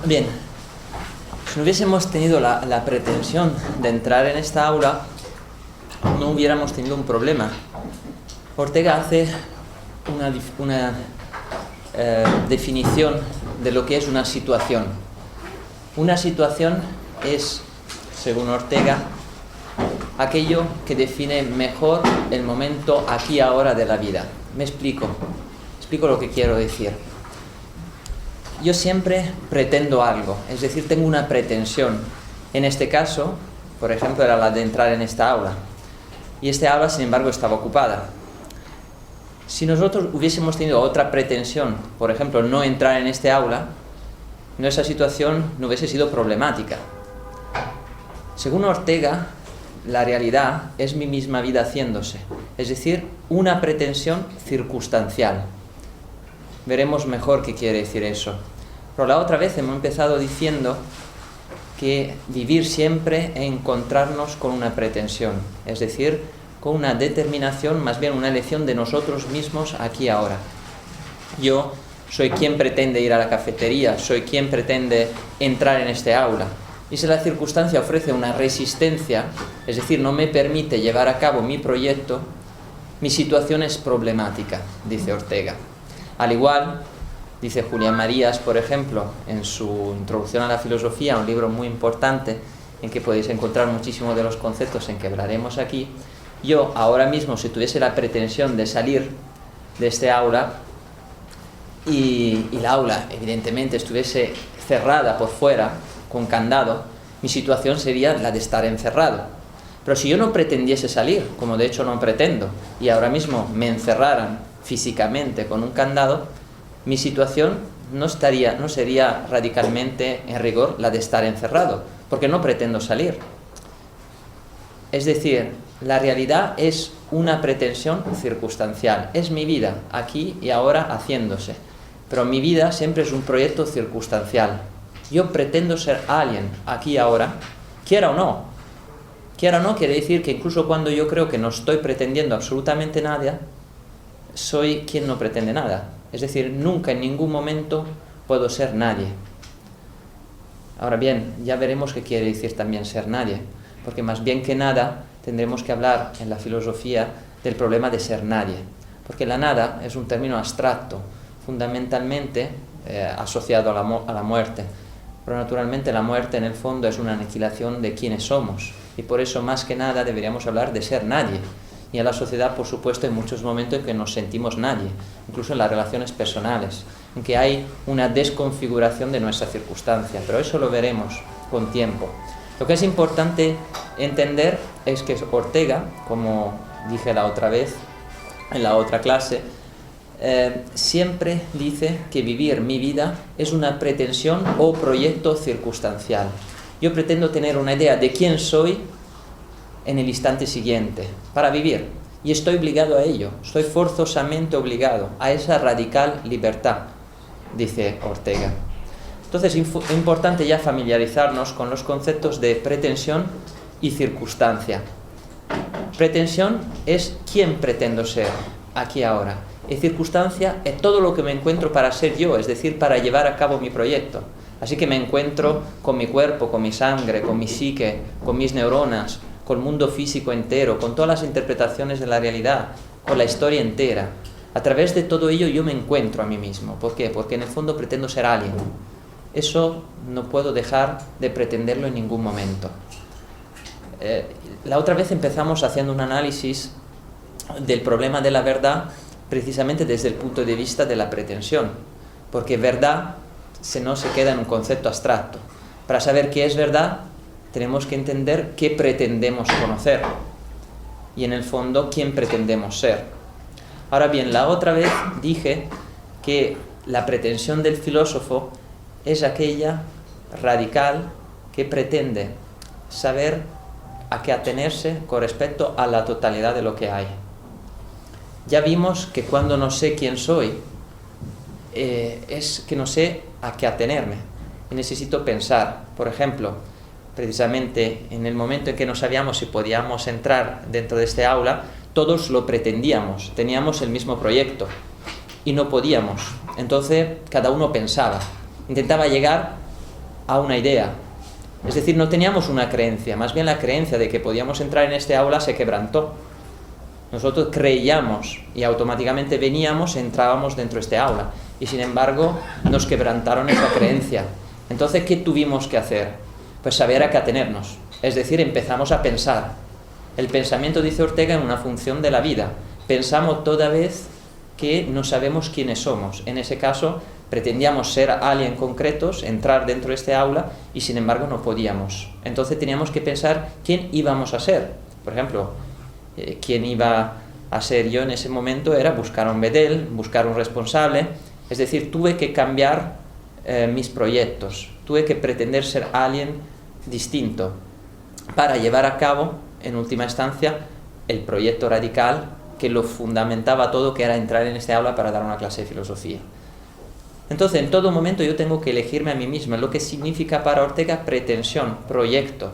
Bien, si no hubiésemos tenido la pretensión de entrar en esta aula, no hubiéramos tenido un problema. Ortega hace una definición de lo que es una situación. Una situación es, según Ortega, aquello que define mejor el momento aquí y ahora de la vida. Me explico lo que quiero decir. Yo siempre pretendo algo, es decir, tengo una pretensión. En este caso, por ejemplo, era la de entrar en esta aula. Y esta aula, sin embargo, estaba ocupada. Si nosotros hubiésemos tenido otra pretensión, por ejemplo, no entrar en este aula, nuestra situación no hubiese sido problemática. Según Ortega, la realidad es mi misma vida haciéndose, es decir, una pretensión circunstancial. Veremos mejor qué quiere decir eso. Pero la otra vez hemos empezado diciendo que vivir siempre es encontrarnos con una pretensión, es decir, con una determinación, más bien una elección de nosotros mismos aquí y ahora. Yo soy quien pretende ir a la cafetería, soy quien pretende entrar en este aula. Y si la circunstancia ofrece una resistencia, es decir, no me permite llevar a cabo mi proyecto, mi situación es problemática, dice Ortega. Al igual, dice Julián Marías, por ejemplo, en su Introducción a la Filosofía, un libro muy importante en que podéis encontrar muchísimos de los conceptos en que hablaremos aquí, yo ahora mismo, si tuviese la pretensión de salir de este aula y la aula evidentemente estuviese cerrada por fuera, con candado, mi situación sería la de estar encerrado. Pero si yo no pretendiese salir, como de hecho no pretendo, y ahora mismo me encerraran físicamente con un candado, mi situación no sería radicalmente, en rigor, la de estar encerrado, porque no pretendo salir. Es decir, la realidad es una pretensión circunstancial, es mi vida, aquí y ahora haciéndose, pero mi vida siempre es un proyecto circunstancial. Yo pretendo ser alguien aquí y ahora, quiera o no. Quiera o no quiere decir que incluso cuando yo creo que no estoy pretendiendo absolutamente nada, soy quien no pretende nada. Es decir, nunca en ningún momento puedo ser nadie. Ahora bien, ya veremos qué quiere decir también ser nadie, porque más bien que nada tendremos que hablar en la filosofía del problema de ser nadie, porque la nada es un término abstracto, fundamentalmente asociado a la muerte. Pero naturalmente la muerte en el fondo es una aniquilación de quiénes somos, y por eso más que nada deberíamos hablar de ser nadie. Y en la sociedad, por supuesto, hay muchos momentos en que nos sentimos nadie, incluso en las relaciones personales, en que hay una desconfiguración de nuestra circunstancia, pero eso lo veremos con tiempo. Lo que es importante entender es que Ortega, como dije la otra vez, en la otra clase, siempre dice que vivir mi vida es una pretensión o proyecto circunstancial. Yo pretendo tener una idea de quién soy en el instante siguiente para vivir, y estoy obligado a ello, estoy forzosamente obligado a esa radical libertad, dice Ortega. Entonces es importante ya familiarizarnos con los conceptos de pretensión y circunstancia. Pretensión es quién pretendo ser aquí ahora, y circunstancia es todo lo que me encuentro para ser yo, es decir, para llevar a cabo mi proyecto. Así que me encuentro con mi cuerpo, con mi sangre, con mi psique, con mis neuronas, con el mundo físico entero, con todas las interpretaciones de la realidad, con la historia entera. A través de todo ello yo me encuentro a mí mismo. ¿Por qué? Porque en el fondo pretendo ser alguien. Eso no puedo dejar de pretenderlo en ningún momento. La otra vez empezamos haciendo un análisis del problema de la verdad precisamente desde el punto de vista de la pretensión, porque verdad no se queda en un concepto abstracto. Para saber qué es verdad, tenemos que entender qué pretendemos conocer y en el fondo quién pretendemos ser. Ahora bien, la otra vez dije que la pretensión del filósofo es aquella radical que pretende saber a qué atenerse con respecto a la totalidad de lo que hay. Ya vimos que cuando no sé quién soy, es que no sé a qué atenerme y necesito pensar. Por ejemplo, precisamente en el momento en que no sabíamos si podíamos entrar dentro de este aula, todos lo pretendíamos, teníamos el mismo proyecto y no podíamos. Entonces cada uno pensaba, intentaba llegar a una idea. Es decir, no teníamos una creencia, más bien la creencia de que podíamos entrar en este aula se quebrantó. Nosotros creíamos y automáticamente veníamos, entrábamos dentro de este aula. Y sin embargo, nos quebrantaron esa creencia. Entonces, ¿qué tuvimos que hacer? Pues saber a qué atenernos. Es decir, empezamos a pensar. El pensamiento, dice Ortega, es una función de la vida. Pensamos toda vez que no sabemos quiénes somos. En ese caso, pretendíamos ser alguien concretos, entrar dentro de este aula, y sin embargo no podíamos. Entonces teníamos que pensar quién íbamos a ser. Por ejemplo, quién iba a ser yo en ese momento era buscar un bedel, buscar un responsable. Es decir, tuve que cambiar mis proyectos, tuve que pretender ser alguien distinto para llevar a cabo, en última instancia, el proyecto radical que lo fundamentaba todo, que era entrar en este aula para dar una clase de filosofía. Entonces, en todo momento yo tengo que elegirme a mí mismo, lo que significa para Ortega pretensión, proyecto.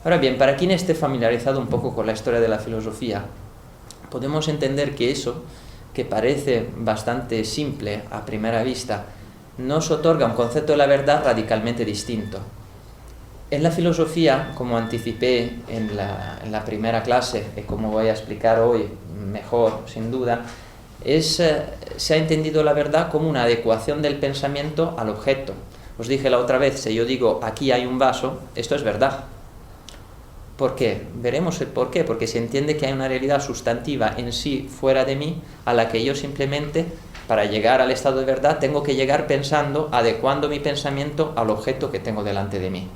Ahora bien, para quien esté familiarizado un poco con la historia de la filosofía, podemos entender que eso, que parece bastante simple a primera vista, nos otorga un concepto de la verdad radicalmente distinto. En la filosofía, como anticipé en la primera clase, y como voy a explicar hoy mejor, sin duda, se ha entendido la verdad como una adecuación del pensamiento al objeto. Os dije la otra vez, si yo digo aquí hay un vaso, esto es verdad. ¿Por qué? Veremos el por qué. Porque se entiende que hay una realidad sustantiva en sí, fuera de mí, a la que yo simplemente, para llegar al estado de verdad, tengo que llegar pensando, adecuando mi pensamiento al objeto que tengo delante de mí.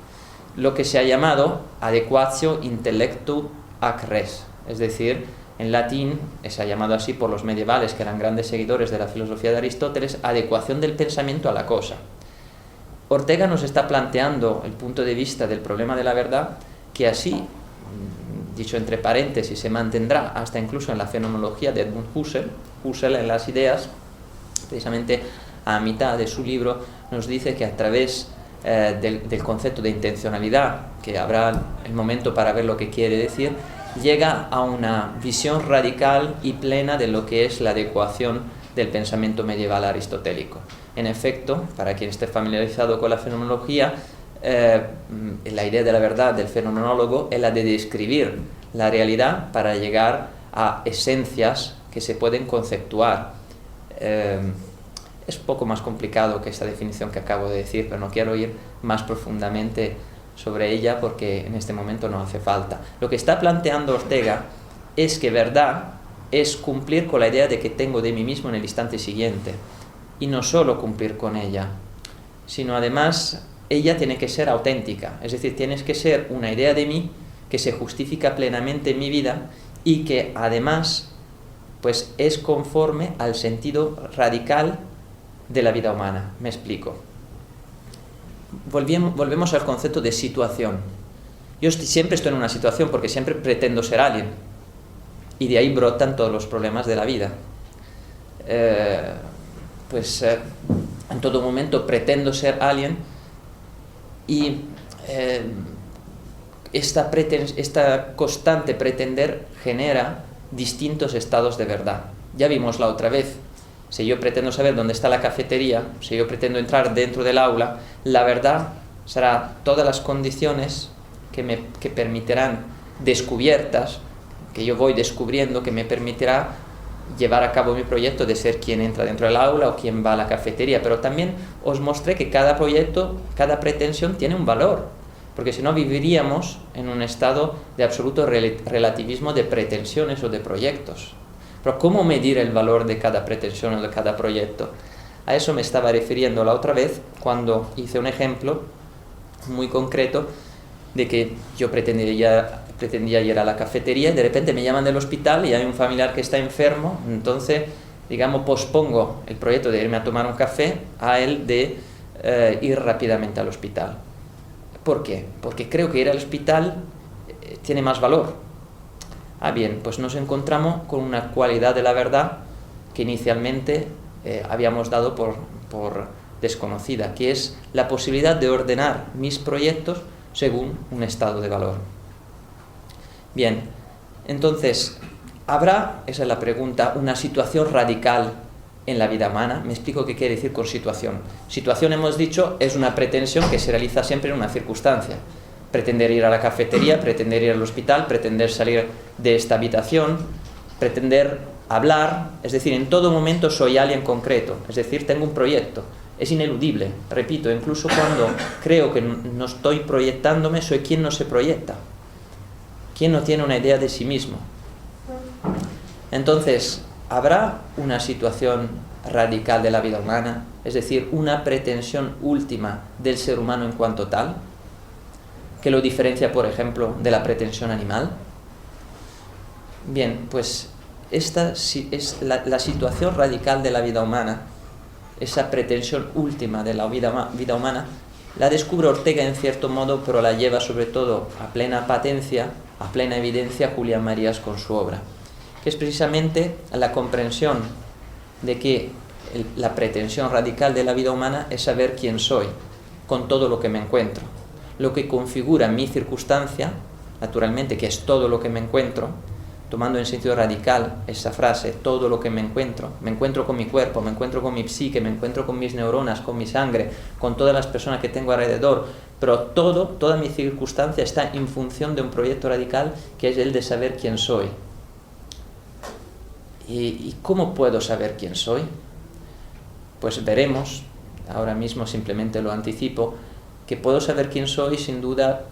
Lo que se ha llamado adequatio intellectu ac res, es decir, en latín, se ha llamado así por los medievales, que eran grandes seguidores de la filosofía de Aristóteles, adecuación del pensamiento a la cosa. Ortega nos está planteando el punto de vista del problema de la verdad, que así, dicho entre paréntesis, se mantendrá hasta incluso en la fenomenología de Edmund Husserl. Husserl, en las ideas, precisamente a mitad de su libro, nos dice que a través del concepto de intencionalidad, que habrá el momento para ver lo que quiere decir, llega a una visión radical y plena de lo que es la adecuación del pensamiento medieval aristotélico. En efecto, para quien esté familiarizado con la fenomenología, la idea de la verdad del fenomenólogo es la de describir la realidad para llegar a esencias que se pueden conceptuar. Es un poco más complicado que esta definición que acabo de decir, pero no quiero ir más profundamente sobre ella porque en este momento no hace falta. Lo que está planteando Ortega es que verdad es cumplir con la idea de que tengo de mí mismo en el instante siguiente, y no solo cumplir con ella, sino además ella tiene que ser auténtica, es decir, tiene que ser una idea de mí que se justifica plenamente en mi vida y que además pues es conforme al sentido radical de la vida humana. Me explico. Volvemos al concepto de situación. Yo siempre estoy en una situación porque siempre pretendo ser alguien, y de ahí brotan todos los problemas de la vida. En todo momento pretendo ser alguien, y esta constante pretender genera distintos estados de verdad. Ya vimos la otra vez, si yo pretendo saber dónde está la cafetería, si yo pretendo entrar dentro del aula, la verdad será todas las condiciones que permitirán descubiertas, que yo voy descubriendo, que me permitirá llevar a cabo mi proyecto de ser quien entra dentro del aula o quien va a la cafetería. Pero también os mostré que cada proyecto, cada pretensión tiene un valor, porque si no viviríamos en un estado de absoluto relativismo de pretensiones o de proyectos. Pero ¿cómo medir el valor de cada pretensión o de cada proyecto? A eso me estaba refiriendo la otra vez cuando hice un ejemplo muy concreto de que yo pretendía ir a la cafetería y de repente me llaman del hospital y hay un familiar que está enfermo, entonces, digamos, pospongo el proyecto de irme a tomar un café a el de ir rápidamente al hospital. ¿Por qué? Porque creo que ir al hospital tiene más valor. Bien, pues nos encontramos con una cualidad de la verdad que inicialmente habíamos dado por desconocida, que es la posibilidad de ordenar mis proyectos según un estado de valor. Bien, entonces, ¿habrá, esa es la pregunta, una situación radical en la vida humana. Me explico qué quiere decir con situación. Situación, hemos dicho, es una pretensión que se realiza siempre en una circunstancia. Pretender ir a la cafetería, pretender ir al hospital, pretender salir de esta habitación, pretender hablar, es decir, en todo momento soy alguien concreto, es decir, tengo un proyecto. Es ineludible, repito, incluso cuando creo que no estoy proyectándome, soy quien no se proyecta, quien no tiene una idea de sí mismo. Entonces, ¿habrá una situación radical de la vida humana? Es decir, una pretensión última del ser humano en cuanto tal, que lo diferencia, por ejemplo, de la pretensión animal. Bien, pues esta es la situación radical de la vida humana, esa pretensión última de la vida humana, la descubre Ortega en cierto modo, pero la lleva sobre todo a plena patencia, a plena evidencia Julián Marías con su obra, que es precisamente la comprensión de que la pretensión radical de la vida humana es saber quién soy, con todo lo que me encuentro. Lo que configura mi circunstancia, naturalmente, que es todo lo que me encuentro, tomando en sentido radical esa frase, todo lo que me encuentro con mi cuerpo, me encuentro con mi psique, me encuentro con mis neuronas, con mi sangre, con todas las personas que tengo alrededor, pero toda mi circunstancia está en función de un proyecto radical que es el de saber quién soy. ¿Y cómo puedo saber quién soy? Pues veremos, ahora mismo simplemente lo anticipo, que puedo saber quién soy sin duda,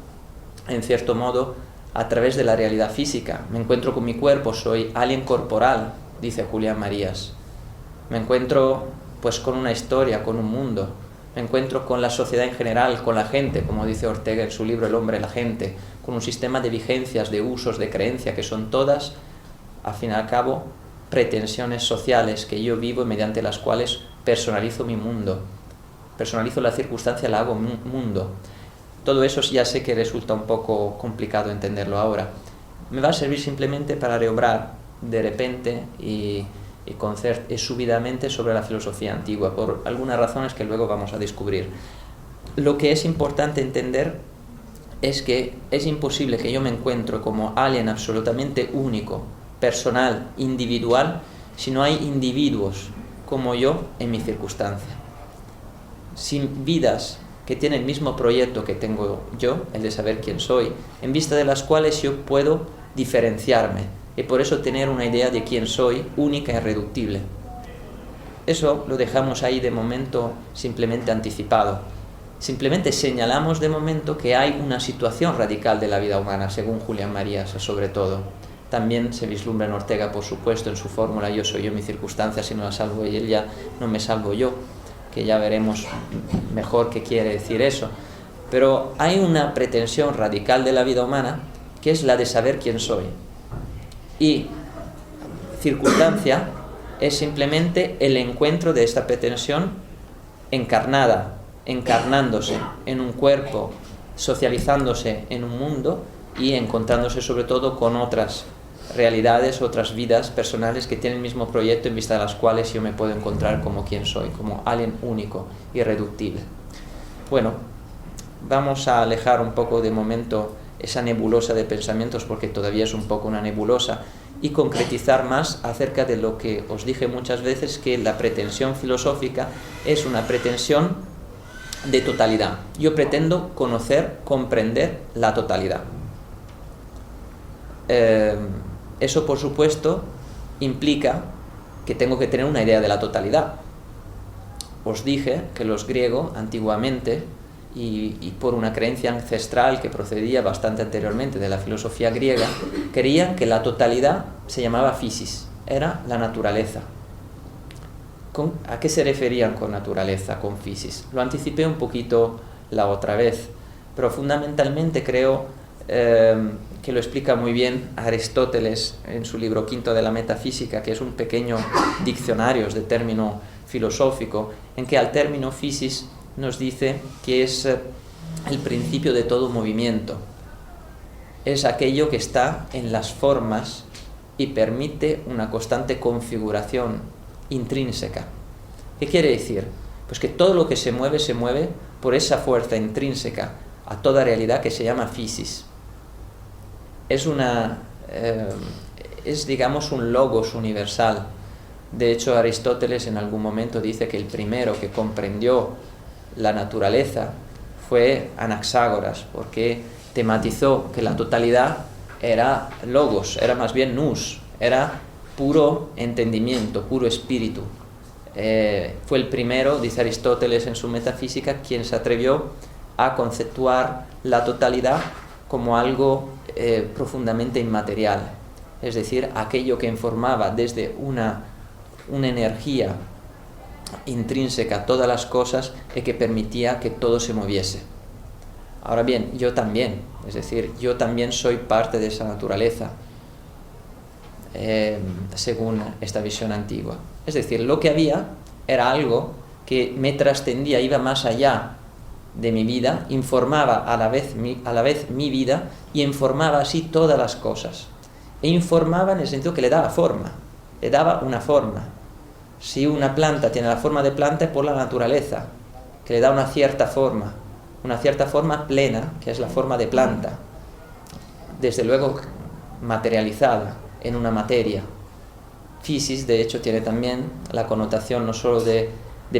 en cierto modo, a través de la realidad física. Me encuentro con mi cuerpo, soy alien corporal, dice Julián Marías. Me encuentro pues con una historia, con un mundo. Me encuentro con la sociedad en general, con la gente, como dice Ortega en su libro El hombre y la gente, con un sistema de vigencias, de usos, de creencia, que son todas, al fin y al cabo, pretensiones sociales que yo vivo y mediante las cuales personalizo mi mundo. Personalizo la circunstancia, la hago mundo. Todo eso ya sé que resulta un poco complicado entenderlo ahora. Me va a servir simplemente para reobrar de repente y subidamente sobre la filosofía antigua, por algunas razones que luego vamos a descubrir. Lo que es importante entender es que es imposible que yo me encuentre como alguien absolutamente único, personal, individual, si no hay individuos como yo en mi circunstancia. Sin vidas que tienen el mismo proyecto que tengo yo, el de saber quién soy, en vista de las cuales yo puedo diferenciarme y por eso tener una idea de quién soy única e irreductible. Eso lo dejamos ahí de momento simplemente anticipado. Simplemente señalamos de momento que hay una situación radical de la vida humana, según Julián Marías, sobre todo. También se vislumbra en Ortega, por supuesto, en su fórmula yo soy yo, mi circunstancia, si no la salvo ella, no me salvo yo, que ya veremos mejor qué quiere decir eso. Pero hay una pretensión radical de la vida humana, que es la de saber quién soy. Y circunstancia es simplemente el encuentro de esta pretensión encarnada, encarnándose en un cuerpo, socializándose en un mundo y encontrándose sobre todo con otras realidades, otras vidas personales que tienen el mismo proyecto, en vista de las cuales yo me puedo encontrar como quien soy, como alguien único, irreductible. Bueno, vamos a alejar un poco de momento esa nebulosa de pensamientos, porque todavía es un poco una nebulosa, y concretizar más acerca de lo que os dije muchas veces, que la pretensión filosófica es una pretensión de totalidad. Yo pretendo conocer, comprender la totalidad. Eso, por supuesto, implica que tengo que tener una idea de la totalidad. Os dije que los griegos, antiguamente, y por una creencia ancestral que procedía bastante anteriormente de la filosofía griega, creían que la totalidad se llamaba physis, era la naturaleza. ¿A qué se referían con naturaleza, con physis? Lo anticipé un poquito la otra vez, pero fundamentalmente creo que lo explica muy bien Aristóteles en su libro Quinto de la Metafísica, que es un pequeño diccionario de término filosófico, en que al término physis nos dice que es el principio de todo movimiento. Es aquello que está en las formas y permite una constante configuración intrínseca. ¿Qué quiere decir? Pues que todo lo que se mueve por esa fuerza intrínseca a toda realidad que se llama physis. Es digamos un logos universal, De hecho, Aristóteles en algún momento dice que el primero que comprendió la naturaleza fue Anaxágoras, porque tematizó que la totalidad era logos, era más bien nous, era puro entendimiento, puro espíritu. Fue el primero, dice Aristóteles en su Metafísica, quien se atrevió a conceptuar la totalidad como algo profundamente inmaterial, es decir, aquello que informaba desde una energía intrínseca a todas las cosas y que permitía que todo se moviese. Ahora bien, yo también, es decir, yo también soy parte de esa naturaleza, según esta visión antigua. Es decir, lo que había era algo que me trascendía, iba más allá de mi vida, informaba a la vez mi vida y informaba así todas las cosas. E informaba en el sentido que le daba forma, le daba una forma. Si una planta tiene la forma de planta es por la naturaleza, que le da una cierta forma plena, que es la forma de planta, desde luego materializada en una materia. Physis, de hecho, tiene también la connotación no solo de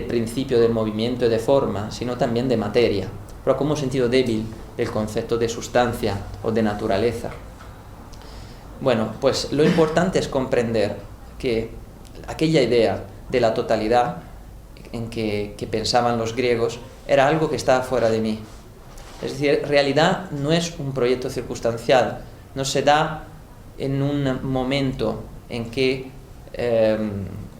principio del movimiento y de forma, sino también de materia, pero como un sentido débil del concepto de sustancia o de naturaleza. Bueno, pues lo importante es comprender que aquella idea de la totalidad en que pensaban los griegos era algo que estaba fuera de mí. Es decir, realidad no es un proyecto circunstancial, no se da en un momento en que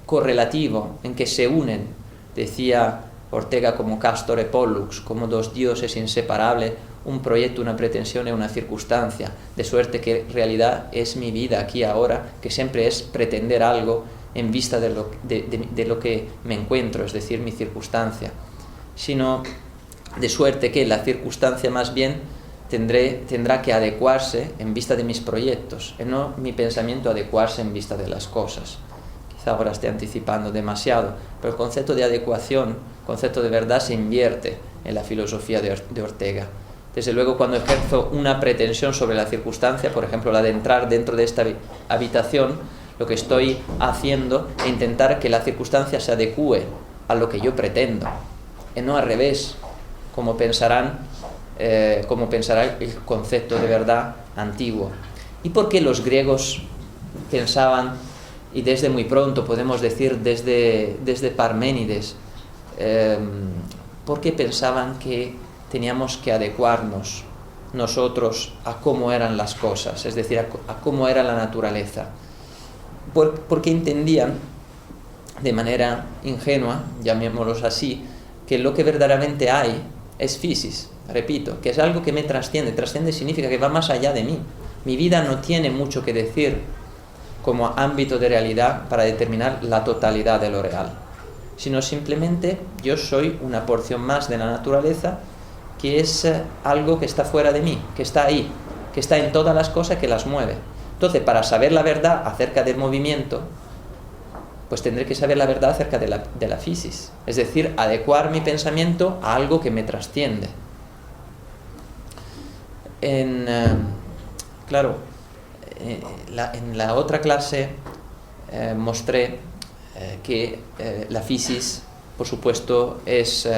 correlativo, en que se unen, decía Ortega, como Castor y Pollux, como dos dioses inseparables, un proyecto, una pretensión y una circunstancia, de suerte que realidad es mi vida aquí ahora, que siempre es pretender algo en vista de lo que me encuentro, es decir, mi circunstancia, sino de suerte que la circunstancia más bien tendrá que adecuarse en vista de mis proyectos, y no mi pensamiento adecuarse en vista de las cosas. Quizá ahora esté anticipando demasiado, pero el concepto de adecuación, el concepto de verdad se invierte en la filosofía de Ortega. Desde luego, cuando ejerzo una pretensión sobre la circunstancia, por ejemplo la de entrar dentro de esta habitación, lo que estoy haciendo es intentar que la circunstancia se adecúe a lo que yo pretendo, y no al revés, como pensará el concepto de verdad antiguo. ¿Y por qué los griegos pensaban, y desde muy pronto podemos decir desde Parménides, por qué pensaban que teníamos que adecuarnos nosotros a cómo eran las cosas, es decir, a cómo era la naturaleza? Porque entendían de manera ingenua, llamémoslos así, que lo que verdaderamente hay es physis, repito, que es algo que me trasciende. Trasciende significa que va más allá de mí. Mi vida no tiene mucho que decir como ámbito de realidad para determinar la totalidad de lo real, sino simplemente yo soy una porción más de la naturaleza, que es algo que está fuera de mí, que está ahí, que está en todas las cosas, que las mueve. Entonces, para saber la verdad acerca del movimiento, pues tendré que saber la verdad acerca de la physis, es decir, adecuar mi pensamiento a algo que me trasciende. En la otra clase mostré que la physis, por supuesto, es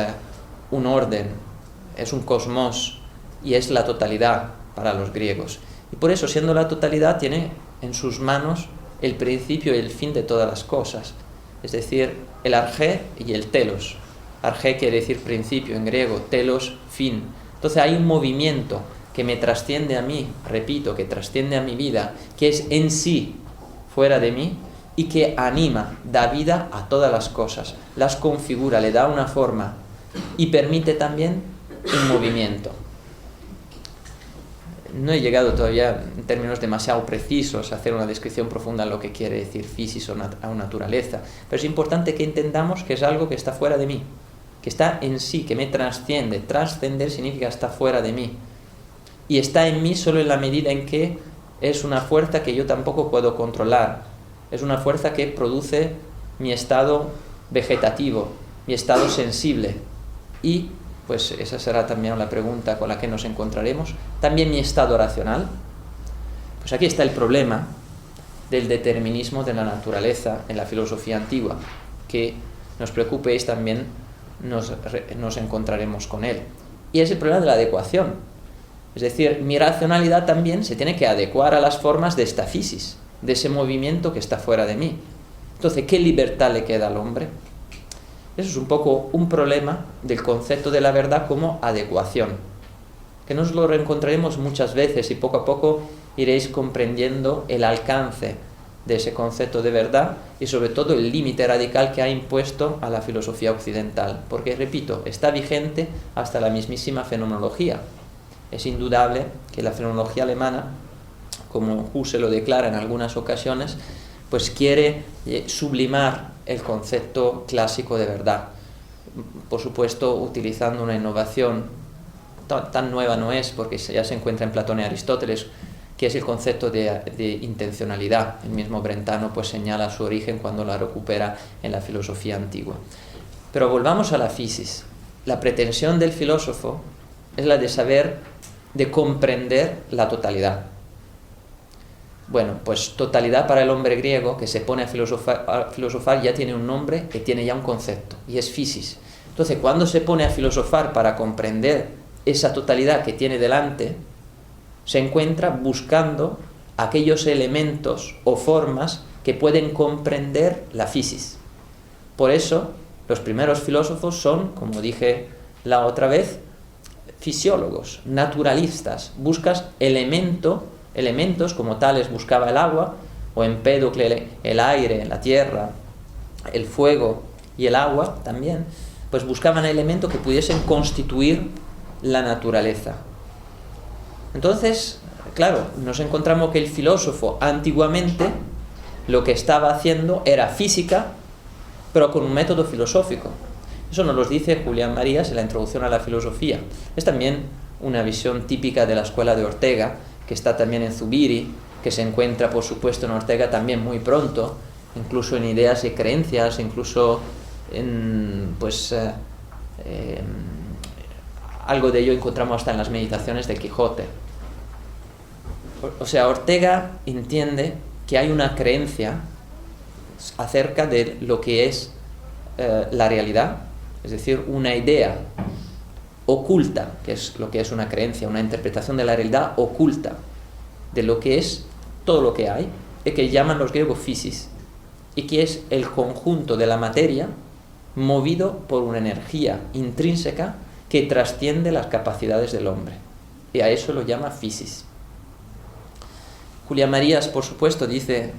un orden, es un cosmos y es la totalidad para los griegos. Y por eso, siendo la totalidad, tiene en sus manos el principio y el fin de todas las cosas, es decir, el arché y el telos. Arché quiere decir principio en griego, telos, fin. Entonces hay un movimiento que me trasciende a mí, repito, que trasciende a mi vida, que es en sí fuera de mí y que anima, da vida a todas las cosas, las configura, le da una forma y permite también un movimiento. No he llegado todavía en términos demasiado precisos a hacer una descripción profunda de lo que quiere decir physis o naturaleza, pero es importante que entendamos que es algo que está fuera de mí, que está en sí, que me trasciende. Trascender significa está fuera de mí y está en mí solo en la medida en que es una fuerza que yo tampoco puedo controlar, es una fuerza que produce mi estado vegetativo, mi estado sensible, y pues esa será también la pregunta con la que nos encontraremos. También mi estado racional. Pues aquí está el problema del determinismo de la naturaleza en la filosofía antigua. Que no os preocupéis, también nos encontraremos con él. Y es el problema de la adecuación. Es decir, mi racionalidad también se tiene que adecuar a las formas de esta physis, de ese movimiento que está fuera de mí. Entonces, ¿qué libertad le queda al hombre? Eso es un poco un problema del concepto de la verdad como adecuación, que nos lo reencontraremos muchas veces y poco a poco iréis comprendiendo el alcance de ese concepto de verdad y sobre todo el límite radical que ha impuesto a la filosofía occidental, porque, repito, está vigente hasta la mismísima fenomenología. Es indudable que la fenomenología alemana, como Husserl lo declara en algunas ocasiones, pues quiere sublimar el concepto clásico de verdad. Por supuesto, utilizando una innovación tan nueva no es, porque ya se encuentra en Platón y Aristóteles, que es el concepto de intencionalidad. El mismo Brentano pues señala su origen cuando la recupera en la filosofía antigua. Pero volvamos a la physis. La pretensión del filósofo es la de saber, de comprender la totalidad. Bueno, pues totalidad para el hombre griego que se pone a filosofar ya tiene un nombre, que tiene ya un concepto, y es physis. Entonces, cuando se pone a filosofar para comprender esa totalidad que tiene delante, se encuentra buscando aquellos elementos o formas que pueden comprender la physis. Por eso, los primeros filósofos son, como dije la otra vez, fisiólogos, naturalistas. Buscas elementos como tales buscaba el agua, o Empédocle el aire, la tierra, el fuego y el agua también, pues buscaban elementos que pudiesen constituir la naturaleza. Entonces, claro, nos encontramos que el filósofo antiguamente lo que estaba haciendo era física, pero con un método filosófico. Eso nos lo dice Julián Marías en la introducción a la filosofía. Es también una visión típica de la escuela de Ortega, que está también en Zubiri, que se encuentra, por supuesto, en Ortega también muy pronto, incluso en ideas y creencias, incluso en, algo de ello encontramos hasta en las meditaciones de Quijote. O sea, Ortega entiende que hay una creencia acerca de lo que es la realidad, es decir, una idea oculta, que es lo que es una creencia, una interpretación de la realidad oculta, de lo que es todo lo que hay, y que llaman los griegos physis, y que es el conjunto de la materia movido por una energía intrínseca que trasciende las capacidades del hombre, y a eso lo llama physis. Julián Marías, por supuesto, dice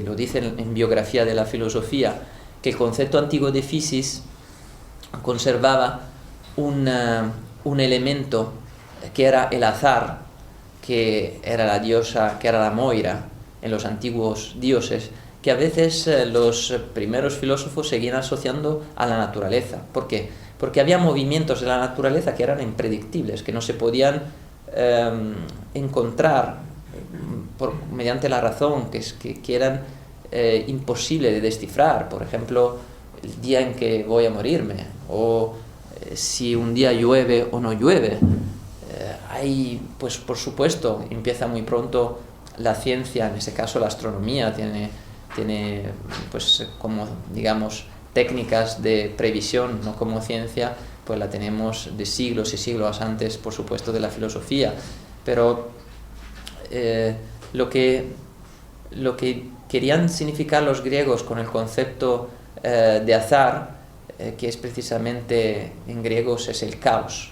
lo dice en Biografía de la Filosofía, que el concepto antiguo de physis conservaba un elemento que era el azar, que era la diosa, que era la Moira en los antiguos dioses, que a veces los primeros filósofos seguían asociando a la naturaleza. ¿Por qué? Porque había movimientos de la naturaleza que eran impredictibles, que no se podían encontrar mediante la razón, que eran imposibles de descifrar. Por ejemplo, el día en que voy a morirme, o si un día llueve o no llueve. Ahí, pues por supuesto, empieza muy pronto la ciencia, en ese caso la astronomía, tiene pues como digamos técnicas de previsión, no como ciencia, pues la tenemos de siglos y siglos antes, por supuesto, de la filosofía. Pero lo que querían significar los griegos con el concepto de azar, que es precisamente en griegos es el caos,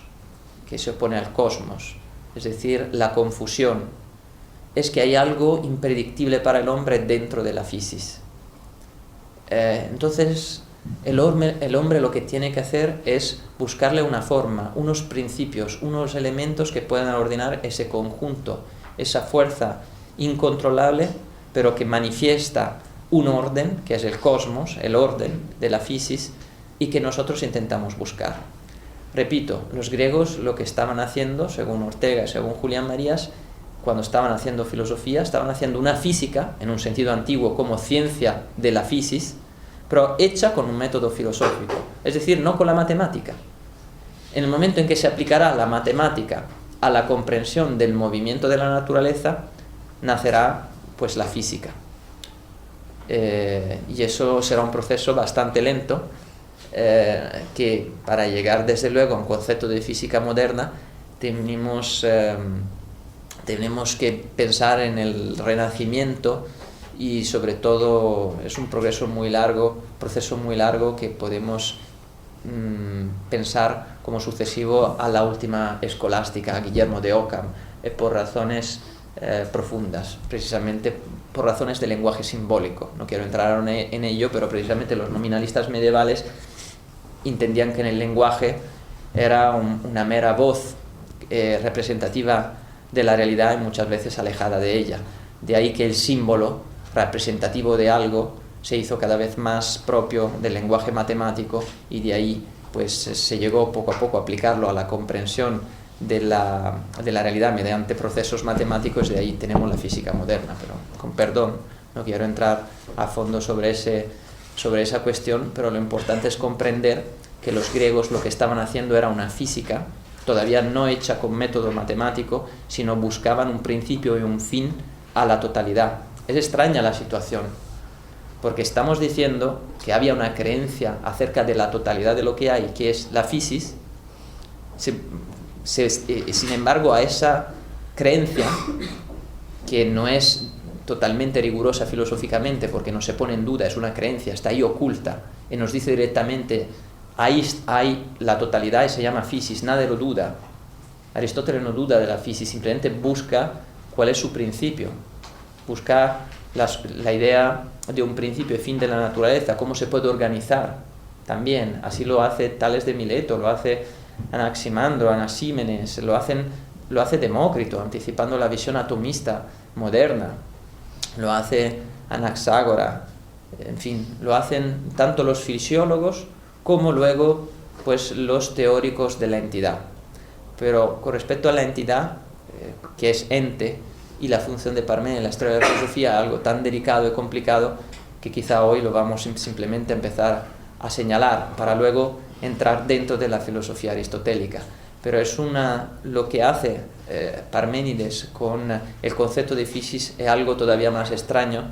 que se opone al cosmos, es decir, la confusión, es que hay algo impredictible para el hombre dentro de la physis. Entonces el hombre lo que tiene que hacer es buscarle una forma, unos principios, unos elementos que puedan ordenar ese conjunto, esa fuerza incontrolable, pero que manifiesta un orden, que es el cosmos, el orden de la physis, y que nosotros intentamos buscar. Repito, los griegos lo que estaban haciendo, según Ortega y según Julián Marías, cuando estaban haciendo filosofía, estaban haciendo una física, en un sentido antiguo, como ciencia de la physis, pero hecha con un método filosófico, es decir, no con la matemática. En el momento en que se aplicará la matemática a la comprensión del movimiento de la naturaleza, nacerá pues la física. Y eso será un proceso bastante lento, que para llegar desde luego a un concepto de física moderna tenemos que pensar en el Renacimiento, y sobre todo es un proceso muy largo que podemos pensar como sucesivo a la última escolástica, a Guillermo de Ockham, por razones profundas, precisamente por razones de lenguaje simbólico. No quiero entrar en ello, pero precisamente los nominalistas medievales entendían que en el lenguaje era una mera voz representativa de la realidad y muchas veces alejada de ella. De ahí que el símbolo representativo de algo se hizo cada vez más propio del lenguaje matemático, y de ahí pues se llegó poco a poco a aplicarlo a la comprensión de la realidad mediante procesos matemáticos. De ahí tenemos la física moderna. Pero con perdón, no quiero entrar a fondo sobre esa cuestión, pero lo importante es comprender que los griegos lo que estaban haciendo era una física todavía no hecha con método matemático, sino buscaban un principio y un fin a la totalidad. Es extraña la situación, porque estamos diciendo que había una creencia acerca de la totalidad de lo que hay, que es la physis. Sin embargo, a esa creencia, que no es totalmente rigurosa filosóficamente porque no se pone en duda, es una creencia, está ahí oculta, y nos dice directamente: ahí hay la totalidad y se llama physis, nadie lo duda. Aristóteles no duda de la physis, simplemente busca cuál es su principio, busca la idea de un principio y fin de la naturaleza, cómo se puede organizar también. Así lo hace Tales de Mileto, lo hace Anaximandro, Anasímenes, lo hace Demócrito, anticipando la visión atomista moderna, lo hace Anaxágora, en fin, lo hacen tanto los fisiólogos como luego pues los teóricos de la entidad. Pero con respecto a la entidad, que es ente, y la función de Parménides en la historia de la filosofía, algo tan delicado y complicado que quizá hoy lo vamos simplemente a empezar a señalar para luego entrar dentro de la filosofía aristotélica. Pero es lo que hace Parménides con el concepto de physis es algo todavía más extraño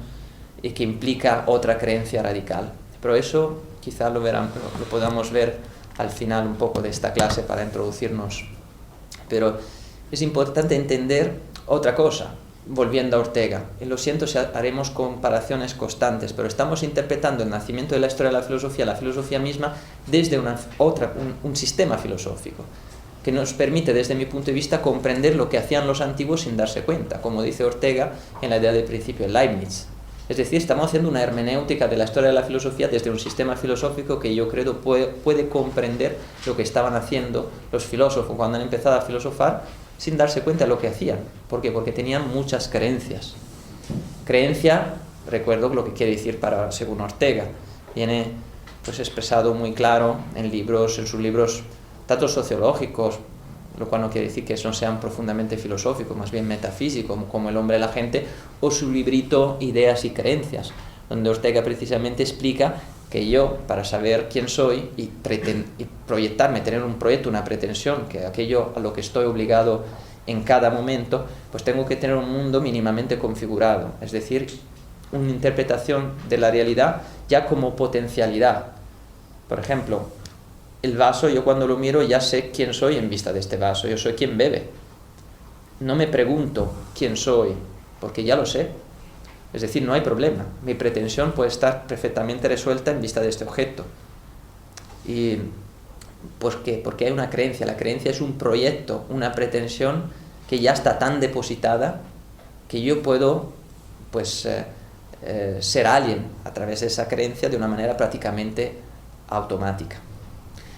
y que implica otra creencia radical. Pero eso quizá lo podamos ver al final un poco de esta clase para introducirnos. Pero es importante entender otra cosa, volviendo a Ortega. Y lo siento si haremos comparaciones constantes, pero estamos interpretando el nacimiento de la historia de la filosofía misma, desde un sistema filosófico, que nos permite, desde mi punto de vista, comprender lo que hacían los antiguos sin darse cuenta, como dice Ortega en la idea del principio de Leibniz. Es decir, estamos haciendo una hermenéutica de la historia de la filosofía desde un sistema filosófico que yo creo puede comprender lo que estaban haciendo los filósofos cuando han empezado a filosofar, sin darse cuenta de lo que hacían. ¿Por qué? Porque tenían muchas creencias. Creencia, recuerdo lo que quiere decir según Ortega, viene pues expresado muy claro en sus libros tanto sociológicos, lo cual no quiere decir que no sean profundamente filosóficos, más bien metafísicos, como El hombre y la gente, o su librito Ideas y creencias, donde Ortega precisamente explica que yo, para saber quién soy y proyectarme, tener un proyecto, una pretensión, que aquello a lo que estoy obligado en cada momento, pues tengo que tener un mundo mínimamente configurado, es decir, una interpretación de la realidad ya como potencialidad. Por ejemplo, el vaso, yo cuando lo miro ya sé quién soy en vista de este vaso, yo soy quien bebe. No me pregunto quién soy, porque ya lo sé. Es decir, no hay problema. Mi pretensión puede estar perfectamente resuelta en vista de este objeto. ¿Y por qué? Porque hay una creencia. La creencia es un proyecto, una pretensión que ya está tan depositada que yo puedo ser alguien a través de esa creencia de una manera prácticamente automática.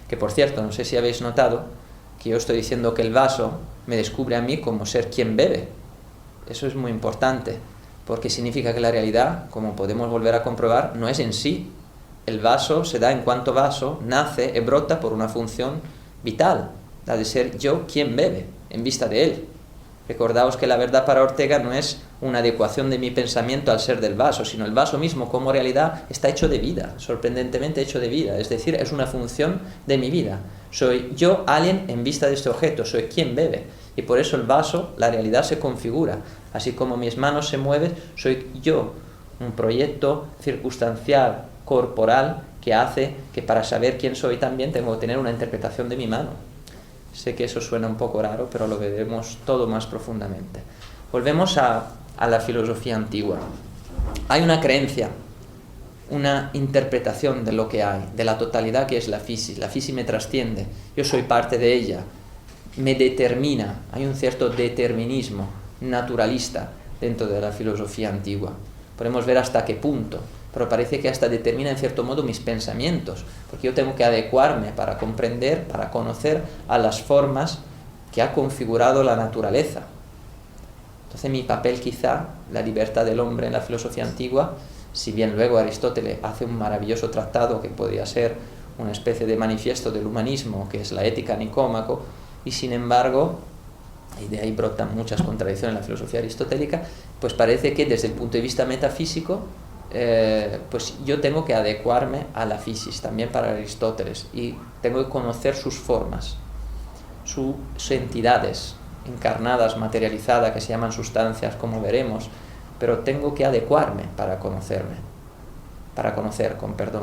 Que por cierto, no sé si habéis notado que yo estoy diciendo que el vaso me descubre a mí como ser quien bebe. Eso es muy importante, porque significa que la realidad, como podemos volver a comprobar, no es en sí. El vaso se da en cuanto vaso, nace y brota por una función vital, la de ser yo quien bebe, en vista de él. Recordaos que la verdad para Ortega no es una adecuación de mi pensamiento al ser del vaso, sino el vaso mismo como realidad está hecho de vida, sorprendentemente hecho de vida, es decir, es una función de mi vida. Soy yo alguien en vista de este objeto, soy quien bebe. Y por eso el vaso, la realidad se configura. Así como mis manos se mueven, soy yo, un proyecto circunstancial, corporal, que hace que para saber quién soy también tengo que tener una interpretación de mi mano. Sé que eso suena un poco raro, pero lo veremos todo más profundamente. Volvemos a la filosofía antigua. Hay una creencia, una interpretación de lo que hay, de la totalidad que es la fisis. La fisis me trasciende, yo soy parte de ella, me determina. Hay un cierto determinismo naturalista dentro de la filosofía antigua. Podemos ver hasta qué punto, pero parece que hasta determina en cierto modo mis pensamientos, porque yo tengo que adecuarme para comprender, para conocer a las formas que ha configurado la naturaleza. Entonces mi papel quizá, la libertad del hombre en la filosofía antigua, si bien luego Aristóteles hace un maravilloso tratado que podría ser una especie de manifiesto del humanismo, que es la Ética Nicómaco, y sin embargo, y de ahí brotan muchas contradicciones en la filosofía aristotélica, pues parece que desde el punto de vista metafísico, pues yo tengo que adecuarme a la fisis, también para Aristóteles, y tengo que conocer sus formas, sus entidades encarnadas, materializadas, que se llaman sustancias, como veremos, pero tengo que adecuarme para conocerme,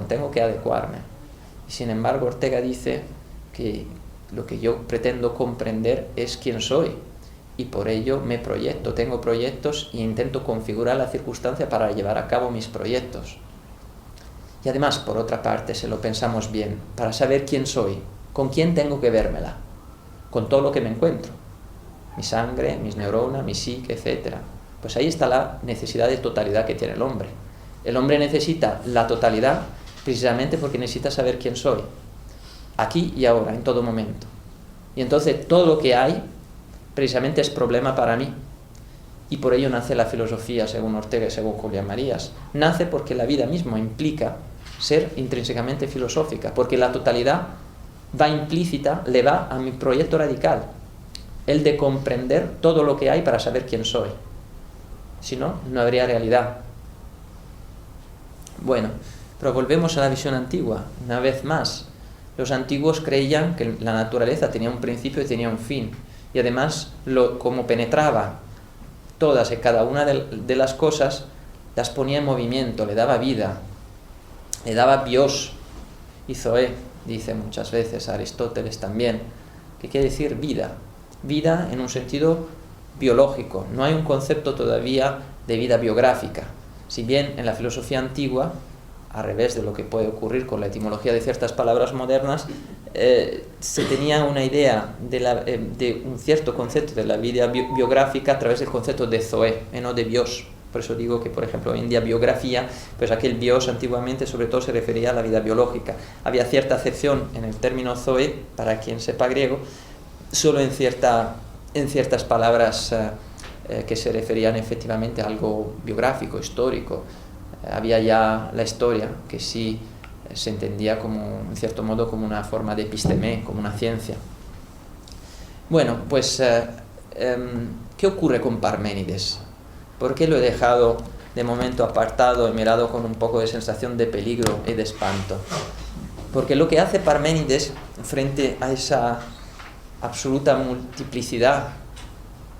tengo que adecuarme. Y sin embargo, Ortega dice que lo que yo pretendo comprender es quién soy, y por ello me proyecto, tengo proyectos e intento configurar la circunstancia para llevar a cabo mis proyectos. Y además, por otra parte, si lo pensamos bien, para saber quién soy, ¿con quién tengo que vérmela? Con todo lo que me encuentro, mi sangre, mis neuronas, mi psique, etc. Pues ahí está la necesidad de totalidad que tiene el hombre. El hombre necesita la totalidad precisamente porque necesita saber quién soy, aquí y ahora, en todo momento. Y entonces todo lo que hay precisamente es problema para mí. Y por ello nace la filosofía, según Ortega y según Julián Marías. Nace porque la vida misma implica ser intrínsecamente filosófica, porque la totalidad va implícita, le va a mi proyecto radical, el de comprender todo lo que hay para saber quién soy. Si no, no habría realidad. Bueno, pero volvemos a la visión antigua, una vez más. Los antiguos creían que la naturaleza tenía un principio y tenía un fin. Y además, como penetraba todas y cada una de las cosas, las ponía en movimiento, le daba vida, le daba bios y zoé, dice muchas veces Aristóteles también, que quiere decir vida. Vida en un sentido biológico. No hay un concepto todavía de vida biográfica. Si bien en la filosofía antigua, al revés de lo que puede ocurrir con la etimología de ciertas palabras modernas, se tenía una idea de un cierto concepto de la vida biográfica a través del concepto de zoé, no de bios. Por eso digo que, por ejemplo, hoy en día biografía, pues aquel bios antiguamente sobre todo se refería a la vida biológica. Había cierta acepción en el término zoé, para quien sepa griego, solo en ciertas palabras que se referían efectivamente a algo biográfico, histórico. Había ya la historia, que sí se entendía como, en cierto modo, como una forma de epistemé, como una ciencia. Bueno, pues, ¿qué ocurre con Parménides? ¿Por qué lo he dejado de momento apartado y mirado con un poco de sensación de peligro y de espanto? Porque lo que hace Parménides frente a esa absoluta multiplicidad